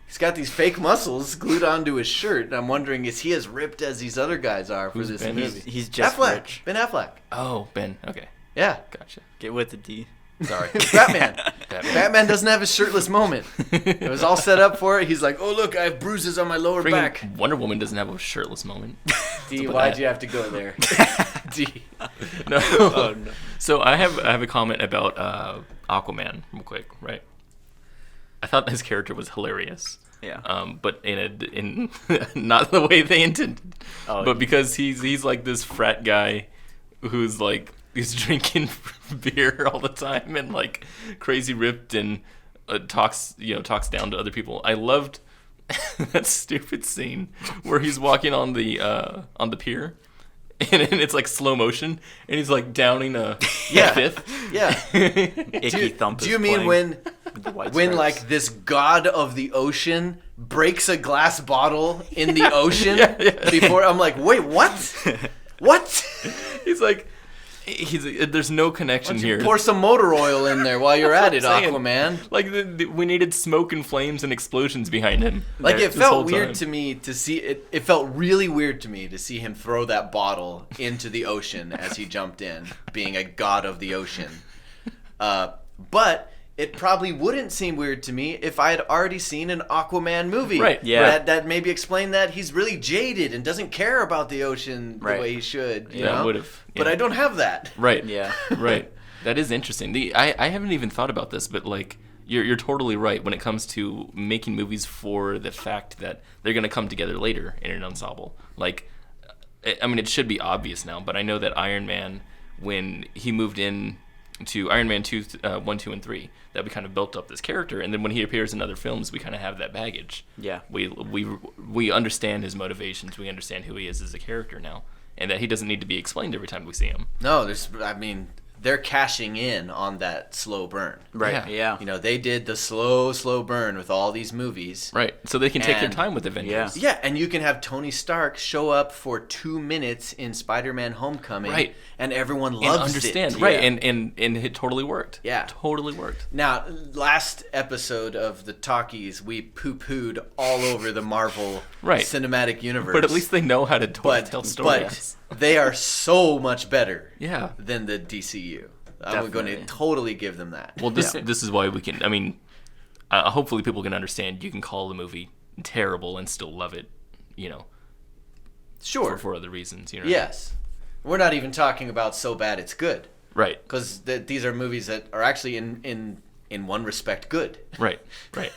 He's got these fake muscles glued onto his shirt, and I'm wondering, is he as ripped as these other guys are for Who's this Ben? movie? He's just Affleck. rich. Ben Affleck. Oh, Ben. Okay. Yeah. Gotcha. Get with the D. Sorry. Batman. Batman. Batman doesn't have a shirtless moment. It was all set up for it. He's like, oh, look, I have bruises on my lower Friggin' back. Wonder Woman doesn't have a shirtless moment. D, with why'd that? you have to go there? D. No. Oh, no. So I have a comment about Aquaman, real quick, right? I thought his character was hilarious. Yeah. But in not the way they intended. Oh, But because he's like this frat guy who's like he's drinking beer all the time and like crazy ripped and talks down to other people. I loved that stupid scene where he's walking on the pier. And it's like slow motion, and he's like downing a fifth. Yeah. Icky Thump. Do you mean when the White when Stripes. like this god of the ocean breaks a glass bottle in the ocean Yeah. before? I'm like, wait, what? What? He's like, there's no connection here. Pour some motor oil in there while you're at it, That's what I'm Aquaman. Like we needed smoke and flames and explosions behind him. Like it this felt whole weird time. to me to see it. It felt really weird to me to see him throw that bottle into the ocean as he jumped in, being a god of the ocean. But it probably wouldn't seem weird to me if I had already seen an Aquaman movie. Right. Yeah. That maybe explained that he's really jaded and doesn't care about the ocean the Right. way he should. You Yeah, know? would've, But yeah. I don't have that. Right. Yeah. Right. That is interesting. I haven't even thought about this, but like you're totally right when it comes to making movies for the fact that they're going to come together later in an ensemble. Like, I mean, it should be obvious now, but I know that Iron Man, when he moved in to Iron Man 2, 1, 2, and 3, that we kind of built up this character, and then when he appears in other films, we kind of have that baggage. Yeah. We understand his motivations. We understand who he is as a character now, and that he doesn't need to be explained every time we see him. No, they're cashing in on that slow burn. Right. Yeah. You know, they did the slow burn with all these movies. Right, so they can take their And- time with Avengers. Yeah. Yeah, and you can have Tony Stark show up for 2 minutes in Spider-Man Homecoming. Right. And everyone And loves understand, it. right? Yeah. And it totally worked. Yeah. Totally worked. Now, last episode of the Talkies, we poo-pooed all over the Marvel Right. cinematic universe. But at least they know how to tell stories. But they are so much better Yeah. than the DCU. I'm going to Definitely. totally give them that. Well, this is why we can. I mean, hopefully people can understand. You can call the movie terrible and still love it. You know, Sure. for other reasons. You know. Yes. We're not even talking about so bad it's good. Right. Because these are movies that are actually in one respect good. Right. Right.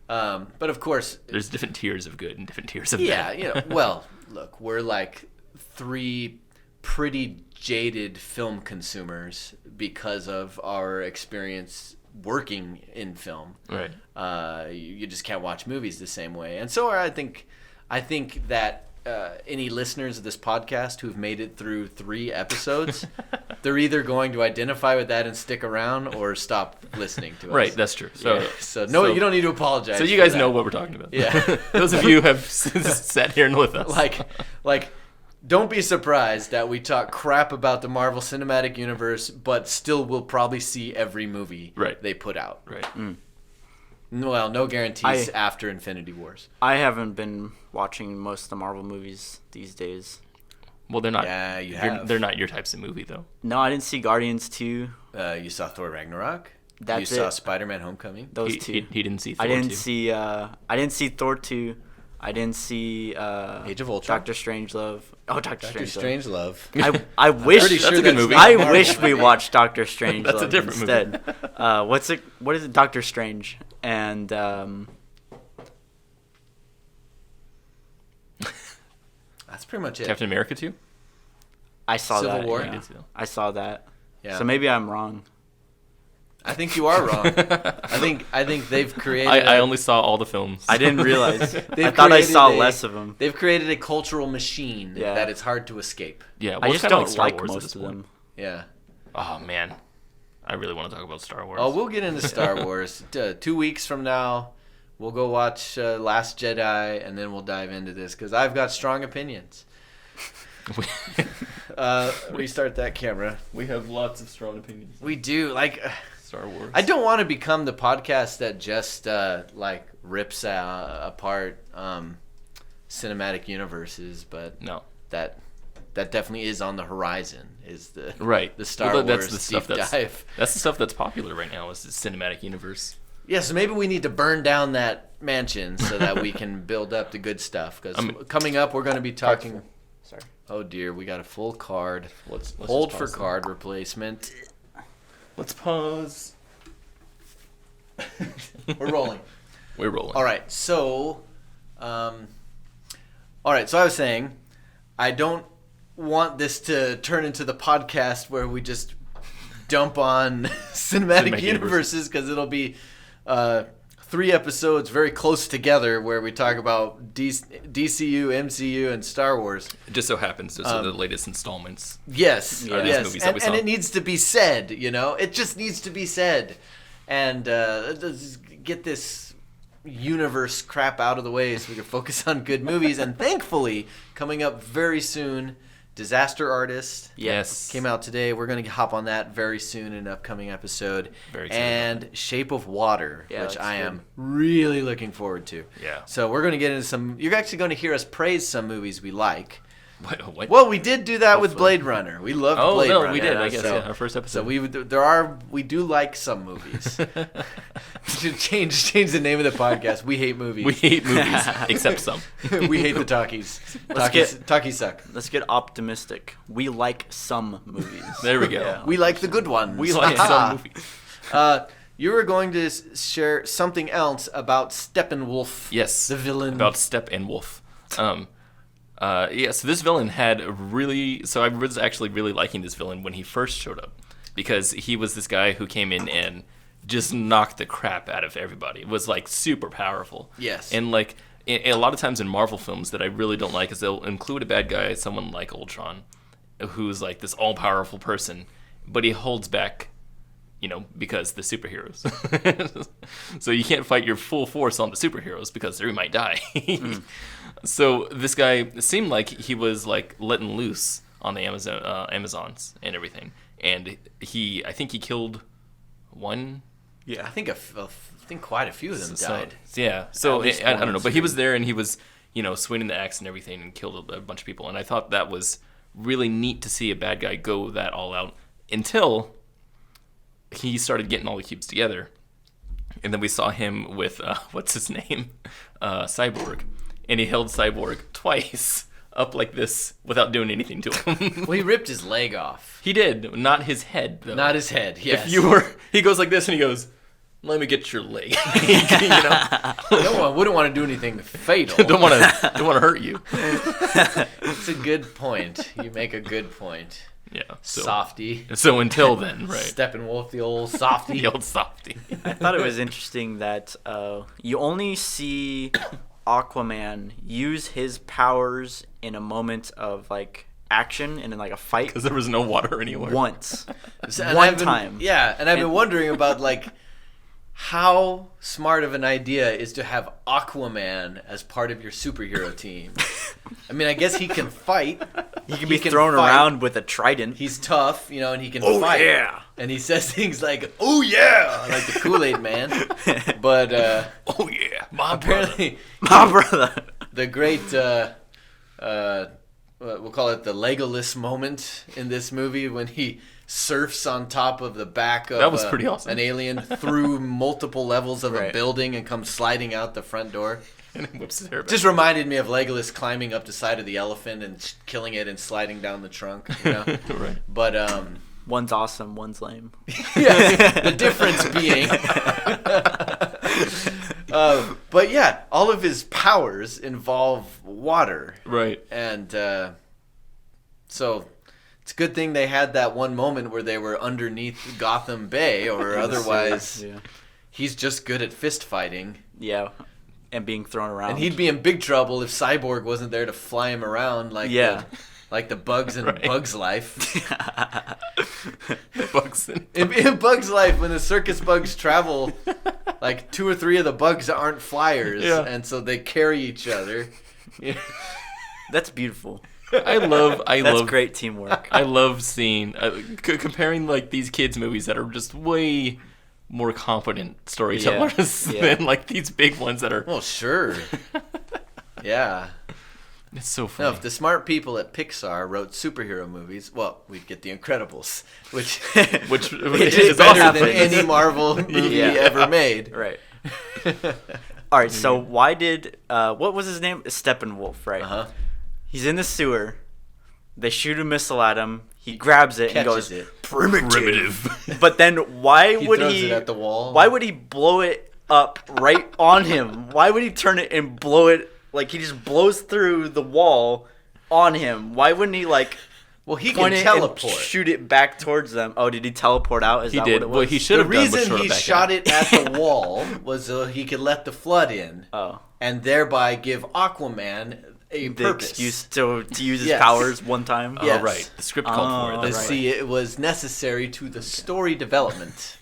But of course, There's different tiers of good and different tiers of yeah, bad. you know, well, look, we're like 3 pretty jaded film consumers because of our experience working in film. Right. You just can't watch movies the same way. And so I think that any listeners of this podcast who've made it through 3 episodes, they're either going to identify with that and stick around or stop listening to us. Right, that's true. So you don't need to apologize. So you guys know what we're talking about. Yeah. Those of you who have sat here and with us. Like, don't be surprised that we talk crap about the Marvel Cinematic Universe, but still will probably see every movie they put out. Right. Mm. Well, no guarantees after Infinity Wars. I haven't been watching most of the Marvel movies these days. Well, they're not. Yeah, you have. They're not your types of movie, though. No, I didn't see Guardians 2. You saw Thor Ragnarok. That's you saw it. Spider-Man: Homecoming. Those 2. He didn't see Thor I didn't 2. see. I didn't see Thor 2. I didn't see Age of Ultron. Doctor Strangelove. Oh, Doctor Strangelove. I wish. pretty sure that's a good movie. I wish we watched Doctor Strangelove That's a different instead. What is it? Doctor Strange and That's pretty much it. Captain America 2? I saw Civil that. War? Yeah. I did too. I saw that. Yeah. So maybe I'm wrong. I think you are wrong. I think they've created. I only saw all the films. I didn't realize. I They've thought I created saw a- less of them. They've created a cultural machine Yeah. that it's hard to escape. Yeah, well, I it's just kinda don't Star like Wars at most this of point. them. Yeah. Oh, man. I really want to talk about Star Wars. Oh, we'll get into Star Wars. 2 weeks from now, we'll go watch Last Jedi, and then we'll dive into this because I've got strong opinions. Restart that camera. We have lots of strong opinions. We do. Star Wars. I don't want to become the podcast that just rips apart cinematic universes, but No. that definitely is on the horizon. Is the Right. the Star Well, Wars that's the stuff deep dive? That's the stuff that's popular right now is the cinematic universe. Yeah, so maybe we need to burn down that mansion so that we can build up the good stuff. Because coming up, we're going to be talking. Sorry. Oh dear, we got a full card. Let's Hold just for pause them. card replacement. Let's pause. We're rolling. We're rolling. All right, so, I was saying, I don't want this to turn into the podcast where we just dump on cinematic universes because it'll be 3 episodes very close together where we talk about DCU, MCU, and Star Wars. It just so happens those are the latest installments. Yes, Are these yes, movies that we saw? and it needs to be said. It just needs to be said, and let's get this universe crap out of the way so we can focus on good movies. And thankfully, coming up very soon, Disaster Artist. Yes. Came out today. We're going to hop on that very soon in an upcoming episode. Very excited and Shape of Water, Yeah, which that's I good. am really looking forward to. Yeah. So we're going to get into some. You're actually going to hear us praise some movies we like. What? Well, we did do that with Blade Runner. We loved Blade Runner. we did. I guess So, our first episode. so we do like some movies. To change the name of the podcast. We hate movies. We hate movies, except some. We hate the talkies. Let's Talkies suck. Let's get optimistic. We like some movies. There we go. Yeah. We like the good ones. We like some movies. You were going to share something else about Steppenwolf. Yes. The villain. About Steppenwolf. So this villain had so I was actually really liking this villain when he first showed up because he was this guy who came in and just knocked the crap out of everybody. It was super powerful. Yes. And a lot of times in Marvel films that I really don't like is they'll include a bad guy, someone like Ultron, who's this all-powerful person, but he holds back, because the superheroes. So you can't fight your full force on the superheroes because they might die. So this guy seemed like he was letting loose on the Amazons and everything, and I think he killed one. Yeah, I think quite a few of them died. Yeah, so At least I don't one know, or but he two. was there and he was swinging the axe and everything and killed a bunch of people, and I thought that was really neat to see a bad guy go that all out until he started getting all the cubes together, and then we saw him with what's his name, Cyborg. And he held Cyborg twice up like this without doing anything to him. Well, he ripped his leg off. He did, not his head though. Not his head. Yes. He goes like this and he goes, "Let me get your leg." No one wouldn't want to do anything fatal. Don't want to hurt you. It's a good point. You make a good point. Yeah. So, Softy. So until then, right? Steppenwolf, the old softy. The old softy. I thought it was interesting that you only see Aquaman use his powers in a moment of like action and in like a fight Because there was no water anywhere. once. And One I've been- time. Yeah, and I've been And- wondering about like how smart of an idea is to have Aquaman as part of your superhero team. I mean, I guess he can fight. He can be thrown around with a trident. He's tough, you know, and he can Oh, fight. yeah. And he says things like, "Oh yeah," like the Kool-Aid Man. But Oh yeah, my brother. apparently, My brother. the great we'll call it the Legolas moment in this movie when he surfs on top of the back of That was pretty awesome. an alien through multiple levels of a Right. building and comes sliding out the front door. And then whips his hair back. Just reminded me of Legolas climbing up the side of the elephant and killing it and sliding down the trunk. You know? Right. But One's awesome, one's lame. yeah, the difference being. But yeah, all of his powers involve water. Right. And so it's a good thing they had that one moment where they were underneath Gotham Bay, or otherwise Yeah. he's just good at fist fighting. Yeah. And being thrown around. And he'd be in big trouble if Cyborg wasn't there to fly him around like like the bugs in Right. Bug's Life. Bugs in. In Bug's Life, when the circus bugs travel, like 2 or 3 of the bugs aren't flyers, Yeah. and so they carry each other. That's beautiful. I love That's great teamwork. I love seeing comparing like these kids movies that are just way more competent storytellers Yeah. than like these big ones that are. Well, sure. Yeah. It's so No, funny. if the smart people at Pixar wrote superhero movies, well, we'd get The Incredibles, which Which is is better awesome. than any Marvel movie Yeah. ever made. Right. All right, so why did what was his name? Steppenwolf, right? Uh-huh. He's in the sewer. They shoot a missile at him. He grabs it and Catches goes it. Primitive. But then why He would throws he it at the wall. Why would he blow it up right on him? Why would he turn it and blow it like he just blows through the wall on him? Why wouldn't he like Well, he can point it teleport. and shoot it back towards them? Oh, did he teleport out? Is He that did. what it was? Well, he should The have done, but reason short he back shot in. it at the wall was so he could let the flood in Oh. and thereby give Aquaman a The purpose. excuse to use his Yes. powers one time. Yes. Oh, right. The script called for it. Oh, To That's right. see it was necessary to the story development.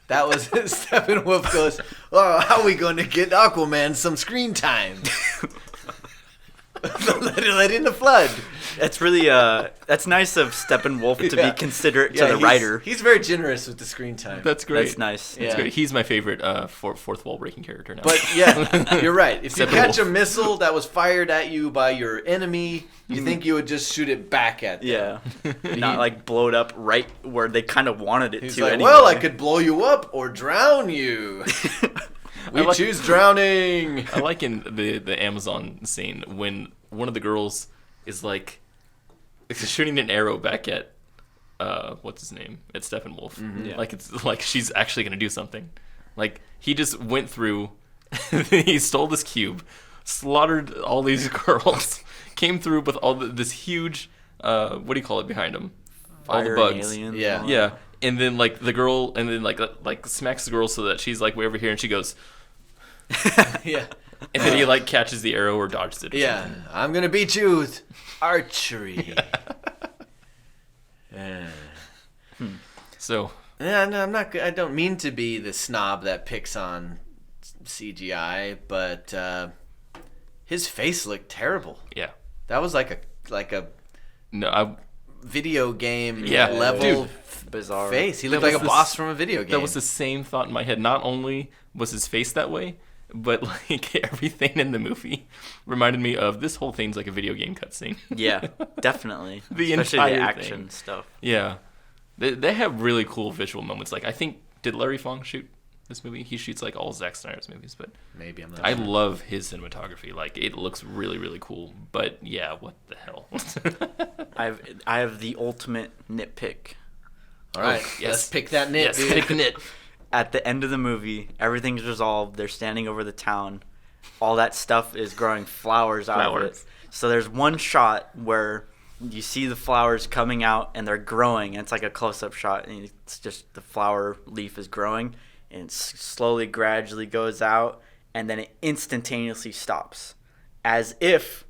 That was Steppenwolf goes, "Oh, how are we going to get Aquaman some screen time? let in the flood." That's really that's nice of Steppenwolf to Yeah. be considerate to Yeah, the writer. He's very generous with the screen time. That's great. That's nice. That's Yeah. great. He's my favorite fourth wall breaking character now. But yeah, you're right. If you catch a Steppenwolf. missile that was fired at you by your enemy, you think you would just shoot it back at them. Yeah. Not like blow it up right where they kind of wanted it He's to like, anyway. well, I could blow you up or drown you. We like- choose drowning. I like in the Amazon scene when one of the girls is like shooting an arrow back at what's his name? At Steppenwolf. Yeah. Like it's like she's actually gonna do something. Like he just went through he stole this cube, slaughtered all these girls, came through with all this huge what do you call it behind him? All the Fire bugs. and aliens. Yeah. and all Yeah. And then like the girl and then like smacks the girl so that she's like way over here and she goes Yeah. and then he like catches the arrow or dodges it or Yeah. something. I'm going to beat you with archery. Yeah. So Yeah, no, I don't mean to be the snob that picks on CGI, but his face looked terrible. yeah. That was like a No, I video game Yeah, level dude. Bizarre. face. He looked That like a was boss from a video game. that was the same thought in my head. Not only was his face that way, but like everything in the movie reminded me of this whole thing's like a video game cutscene. Yeah, definitely. The Especially entire the action thing. stuff. Yeah, they have really cool visual moments. Like I think did Larry Fong shoot this movie? He shoots like all Zack Snyder's movies, but Maybe I'm not I sure. love his cinematography. Like it looks really really cool. But yeah, what the hell? I have the ultimate nitpick. All right, yes. let's pick that nit, Yes, dude. pick the nit. At the end of the movie, everything's resolved. They're standing over the town. All that stuff is growing flowers out of it. Flowers. So there's one shot where you see the flowers coming out and they're growing. And it's like a close-up shot, and it's just the flower leaf is growing, and it slowly, gradually goes out, and then it instantaneously stops, as if,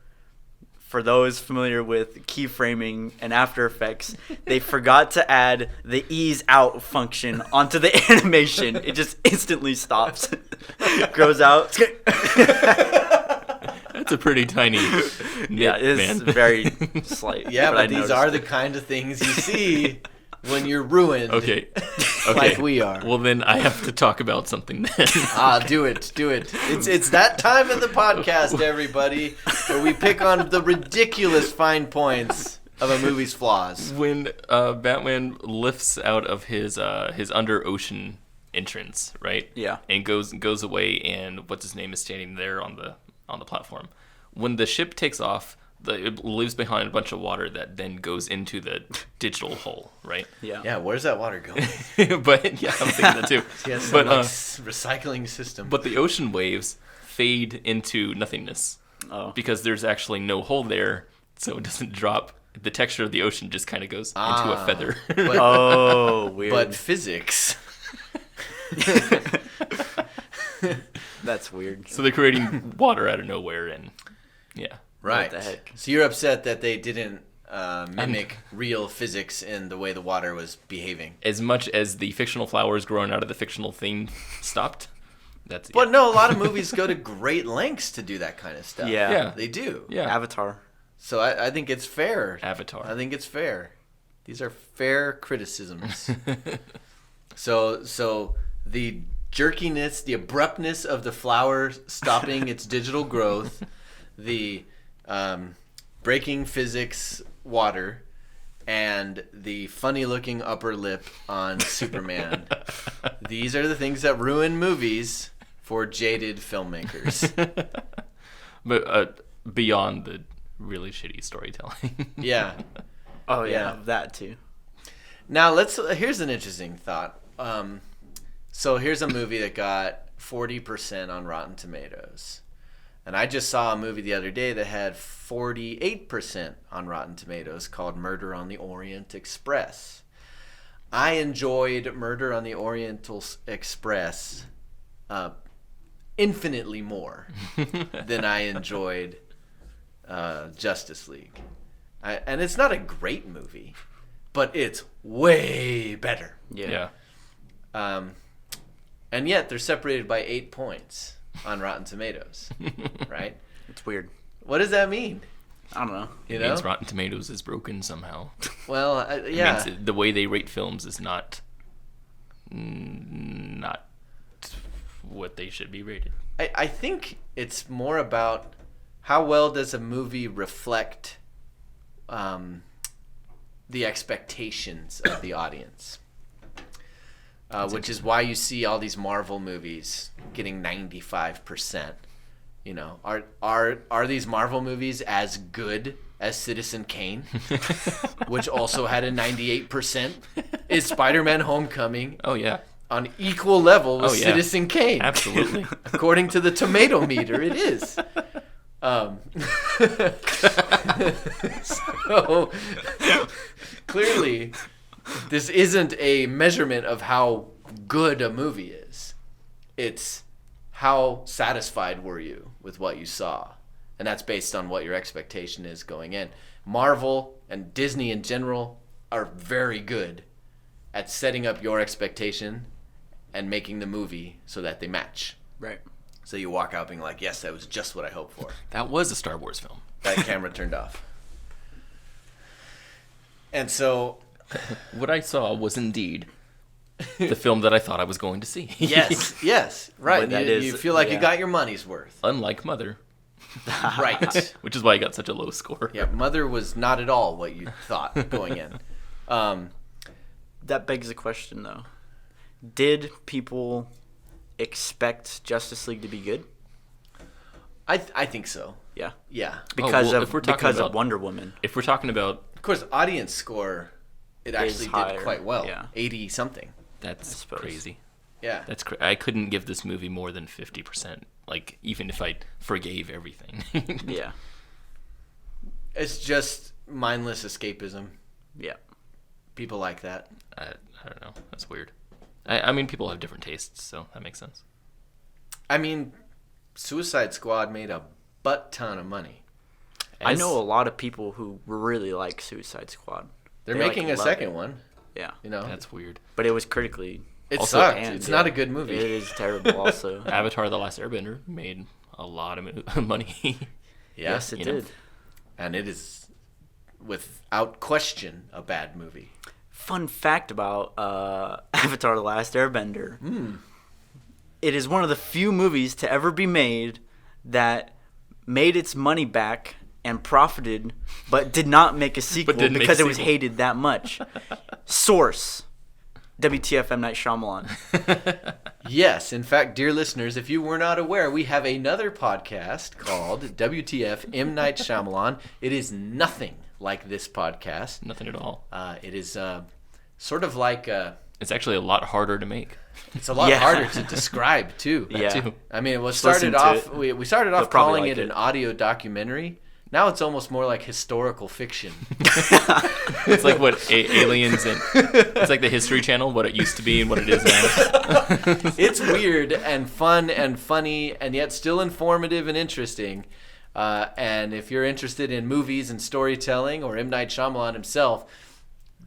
for those familiar with keyframing and After Effects, they forgot to add the ease out function onto the animation. It just instantly stops. Grows out. That's a pretty tiny Yeah, nit, it's man. very slight. Yeah, I but these noticed are it. the kind of things you see when you're ruined. Okay. Like we are. Well, then I have to talk about something then. Do it. It's that time of the podcast, everybody, where we pick on the ridiculous fine points of a movie's flaws. When Batman lifts out of his under ocean entrance, right? Yeah. And goes away, and what's his name is standing there on the platform. When the ship takes off, it leaves behind a bunch of water that then goes into the digital hull, right? Yeah. Yeah, where's that water going? But yeah, I'm thinking that too. He has some But recycling system. but the ocean waves fade into nothingness Oh. because there's actually no hole there, so it doesn't drop. The texture of the ocean just kind of goes into a feather. But, Oh, weird. but physics. That's weird. So they're creating water out of nowhere, and yeah. Right. the heck? So you're upset that they didn't mimic real physics in the way the water was behaving. As much as the fictional flowers growing out of the fictional thing stopped, that's But no, a lot of movies go to great lengths to do that kind of stuff. Yeah. Yeah. They do. yeah. Avatar. So I think it's fair. Avatar. I think it's fair. These are fair criticisms. So the jerkiness, the abruptness of the flower stopping its digital growth, the breaking physics water, and the funny-looking upper lip on Superman. These are the things that ruin movies for jaded filmmakers. But beyond the really shitty storytelling. Yeah. Oh yeah, Yeah. that too. Now here's an interesting thought. So here's a movie that got 40% on Rotten Tomatoes. And I just saw a movie the other day that had 48% on Rotten Tomatoes called Murder on the Orient Express. I enjoyed Murder on the Oriental Express infinitely more than I enjoyed Justice League. And it's not a great movie, but it's way better. Yeah. And yet they're separated by 8 points on Rotten Tomatoes, right? It's weird. What does that mean? I don't know. You It know? means Rotten Tomatoes is broken somehow. Well, It yeah. means the way they rate films is not what they should be rated. I think it's more about how well does a movie reflect the expectations of the audience. Which is why you see all these Marvel movies getting 95%. You know, are these Marvel movies as good as Citizen Kane, which also had a 98%? Is Spider-Man: Homecoming Oh yeah, on equal level with Oh, yeah. Citizen Kane? absolutely. According to the tomato meter, it is. So clearly, this isn't a measurement of how good a movie is. It's how satisfied were you with what you saw, and that's based on what your expectation is going in. Marvel and Disney in general are very good at setting up your expectation and making the movie so that they match. Right. So you walk out being like, yes, that was just what I hoped for. That was a Star Wars film. That camera turned off. And so, What I saw was indeed the film that I thought I was going to see. yes, right. But that You is- feel like you yeah. got your money's worth. Unlike Mother, Right. which is why I got such a low score. Yeah, Mother was not at all what you thought going in. That begs the question, though. Did people expect Justice League to be good? I think so. Yeah. Yeah. Because well, if we're talking because about- of Wonder Woman. If we're talking about, Of course, audience score, it actually higher, did quite well. yeah. 80 something. that's suppose. crazy. Yeah. That's I couldn't give this movie more than 50%. Like even if I forgave everything. Yeah. It's just mindless escapism. Yeah. People like that. I don't know. That's weird. I mean, people have different tastes, so that makes sense. I mean, Suicide Squad made a butt ton of money. I know a lot of people who really like Suicide Squad. They're They, making a love second it. one. Yeah. You know, That's weird. But it was critically it also sucked. panned, It's not a good movie. It is terrible also. Avatar: The Last Airbender made a lot of money. Yeah, Yes, it you know. did. and it is without question a bad movie. Fun fact about Avatar: The Last Airbender. It is one of the few movies to ever be made that made its money back and profited, but did not make a sequel didn't make a because it was sequel. hated that much. Source: WTF M. Night Shyamalan. Yes, in fact, dear listeners, if you were not aware, we have another podcast called WTF M. Night Shyamalan. It is nothing like this podcast. Nothing at all. It is sort of like It's actually a lot harder to make. it's a lot Yeah. harder to describe too. Yeah. too. I mean, it was Just listen started to off. it. We started You'll off probably calling like it an it. audio documentary. Now it's almost more like historical fiction. It's like what aliens and it's like the History Channel, what it used to be and what it is now. It's weird and fun and funny and yet still informative and interesting. And if you're interested in movies and storytelling or M. Night Shyamalan himself,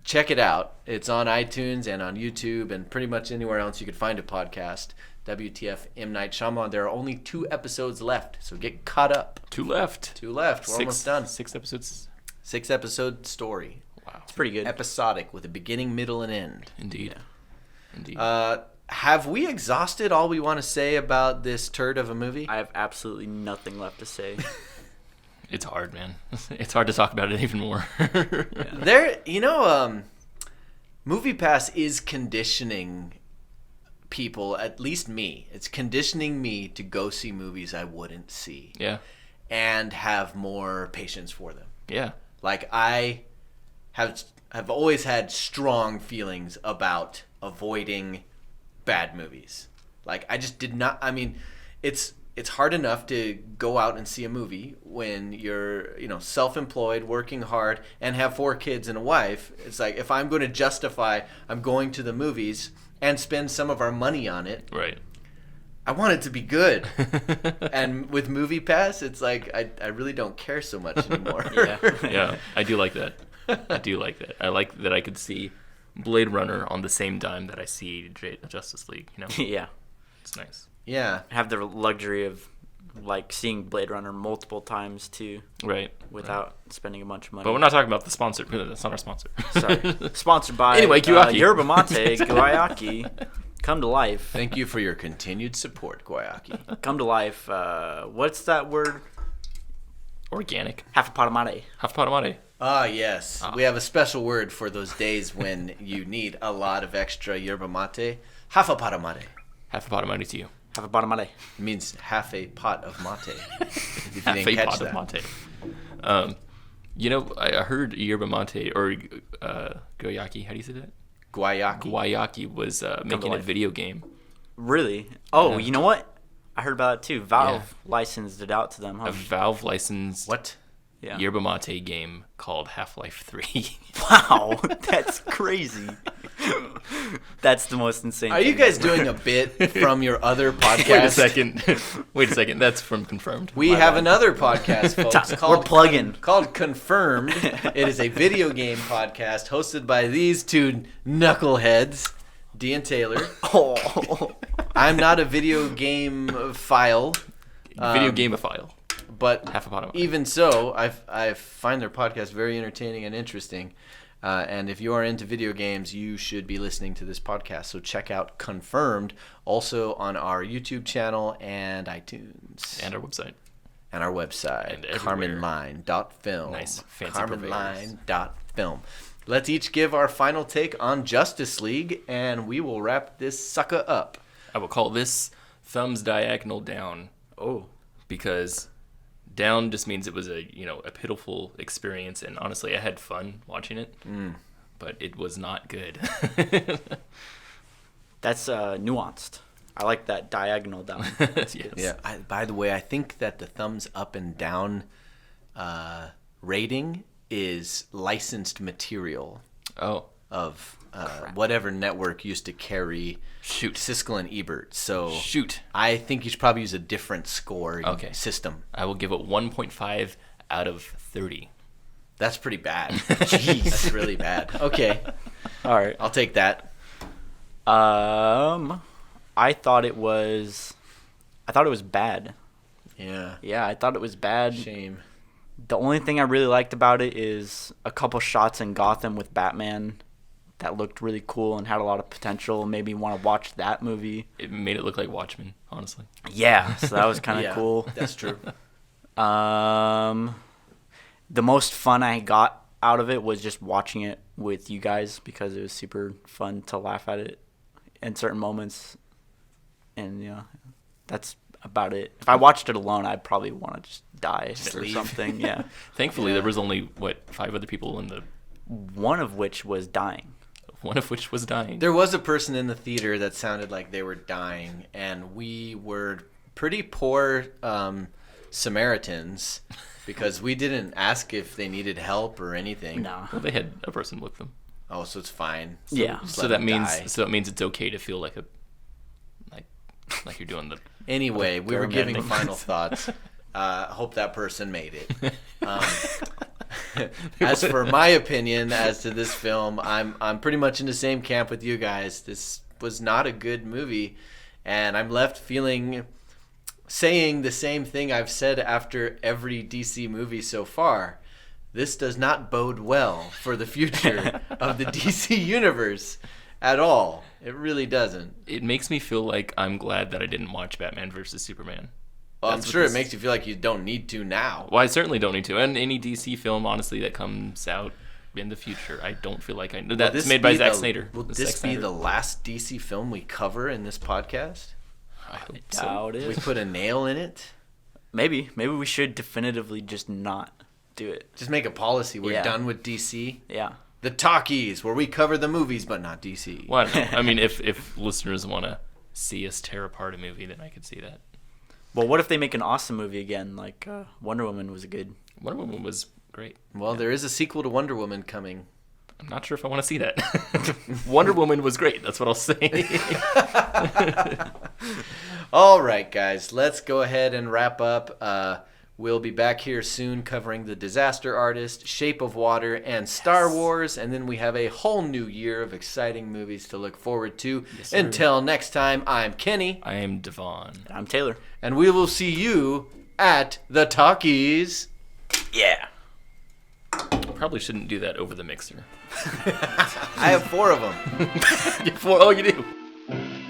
check it out. It's on iTunes and on YouTube and pretty much anywhere else you could find a podcast. WTF M. Night Shyamalan. There are only 2 episodes left, so get caught up. 2 left. 2 left. We're almost done. 6 episodes. 6-episode story. Wow. It's pretty good. Episodic with a beginning, middle, and end. Indeed. Indeed. Have we exhausted all we want to say about this turd of a movie? I have absolutely nothing left to say. It's hard, man. It's hard to talk about it even more. There, MoviePass is conditioning people, at least me. It's conditioning me to go see movies I wouldn't see Yeah. and have more patience for them. Yeah. Like I have always had strong feelings about avoiding bad movies. Like I just did not. I mean, it's hard enough to go out and see a movie when you're self-employed, working hard, and have 4 kids and a wife. It's like if I'm going to justify I'm going to the movies and spend some of our money on it, Right. I want it to be good. And with MoviePass, it's like I really don't care so much anymore. Yeah. I do like that. I do like that. I like that I could see Blade Runner on the same time that I see Justice League. Yeah. It's nice. Yeah. Have the luxury of like seeing Blade Runner multiple times too Right. without spending a bunch of money. But we're not talking about the sponsor. That's not our sponsor. Sorry. Sponsored by Anyway, Guayaki. Yerba Mate, Guayaki. Come to life. Thank you for your continued support, Guayaki. Come to life. What's that word? Organic. Half a pot of mate. Half pot of money. Ah, yes. We have a special word for those days when you need a lot of extra yerba mate. Half a pot of mate. Half a pot of money to you. Half a pot of mate. It means half a pot of mate. If you Half didn't a catch pot that. of mate. I heard yerba mate or Guayaki. How do you say that? Guayaki. Guayaki was making a life. video game. Really? Oh, Yeah. you know what? I heard about it too. Valve licensed it out to them, A huh? Valve licensed What? Yeah. yerba mate game called Half-Life 3. Wow, that's crazy. That's the most insane. Are you thing guys ever. doing a bit from your other podcast? Wait a second. Wait a second. That's from Confirmed. We My have bad. another podcast, folks, We're called plugging. called Confirmed. It is a video game podcast hosted by these 2 knuckleheads, Dee and Taylor. Oh, I'm not a video game file, Video gameophile. but Half a pot of money. even so, I find their podcast very entertaining and interesting. And if you are into video games, you should be listening to this podcast. So check out Confirmed, also on our YouTube channel and iTunes. And our website. And our website, And everywhere. carmenline.film. Nice, fancy purveyors. Carmenline.film. Let's each give our final take on Justice League, and we will wrap this sucker up. I will call this thumbs diagonal down oh, because down just means it was a pitiful experience, and honestly, I had fun watching it, but it was not good. that's nuanced. I like that diagonal down. Yes. Yeah. By the way, I think that the thumbs up and down rating is licensed material Oh, of whatever network used to carry Shoot. Siskel and Ebert. So Shoot. I think you should probably use a different scoring Okay. system. I will give it 1.5 out of 30. That's pretty bad. Jeez, that's really bad. Okay, All right. I'll take that. I thought it was bad. Yeah, Yeah, I thought it was bad. shame. The only thing I really liked about it is a couple shots in Gotham with Batman that looked really cool and had a lot of potential. Made me want to watch that movie. It made it look like Watchmen, honestly. Yeah, so that was kind of Yeah, cool. That's true. The most fun I got out of it was just watching it with you guys because it was super fun to laugh at it in certain moments. And yeah, that's about it. If I watched it alone, I'd probably want to just die or leave. something. Yeah. Thankfully, Yeah. there was only, 5 other people in the... One of which was dying. One of which was dying. There was a person in the theater that sounded like they were dying, and we were pretty poor Samaritans because we didn't ask if they needed help or anything. No. Well, they had a person with them. Oh, so it's fine. Yeah. just So let that them means die. it's okay to feel like you're doing the... Anyway, we were giving Pyramid. final thoughts. Hope that person made it. As for my opinion as to this film, I'm pretty much in the same camp with you guys. This was not a good movie, and I'm left saying the same thing I've said after every DC movie so far. This does not bode well for the future of the DC universe at all. It really doesn't. It makes me feel like I'm glad that I didn't watch Batman versus Superman. Well, I'm That's what sure it this- makes you feel like you don't need to now. Well, I certainly don't need to. And any DC film, honestly, that comes out in the future, I don't feel like I know. Will That's this made by be Zack the- Snyder. Will The this Zack be Snyder. the last DC film we cover in this podcast? I hope so. Doubt We it. put a nail in it? Maybe we should definitively just not do it. Just make a policy. We're Yeah. done with DC. Yeah. The Talkies, where we cover the movies but not DC. Well, I don't know. I mean, if listeners want to see us tear apart a movie, then I could see that. Well, what if they make an awesome movie again? Like Wonder Woman was a good. Wonder Woman was great. Well, there is a sequel to Wonder Woman coming. I'm not sure if I want to see that. Wonder Woman was great. That's what I'll say. All right, guys, let's go ahead and wrap up. We'll be back here soon covering The Disaster Artist, Shape of Water, and Star Wars. And then we have a whole new year of exciting movies to look forward to. Yes, sir. Until next time, I'm Kenny, I am Devon. I'm Taylor. and we will see you at the Talkies. Yeah. Probably shouldn't do that over the mixer. I have 4 of them. Oh, you do.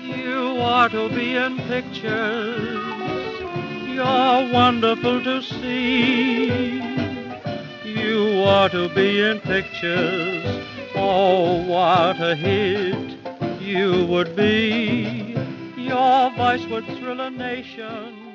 You ought to be in pictures. You're wonderful to see. You ought to be in pictures. Oh, what a hit you would be. Your voice would thrill a nation.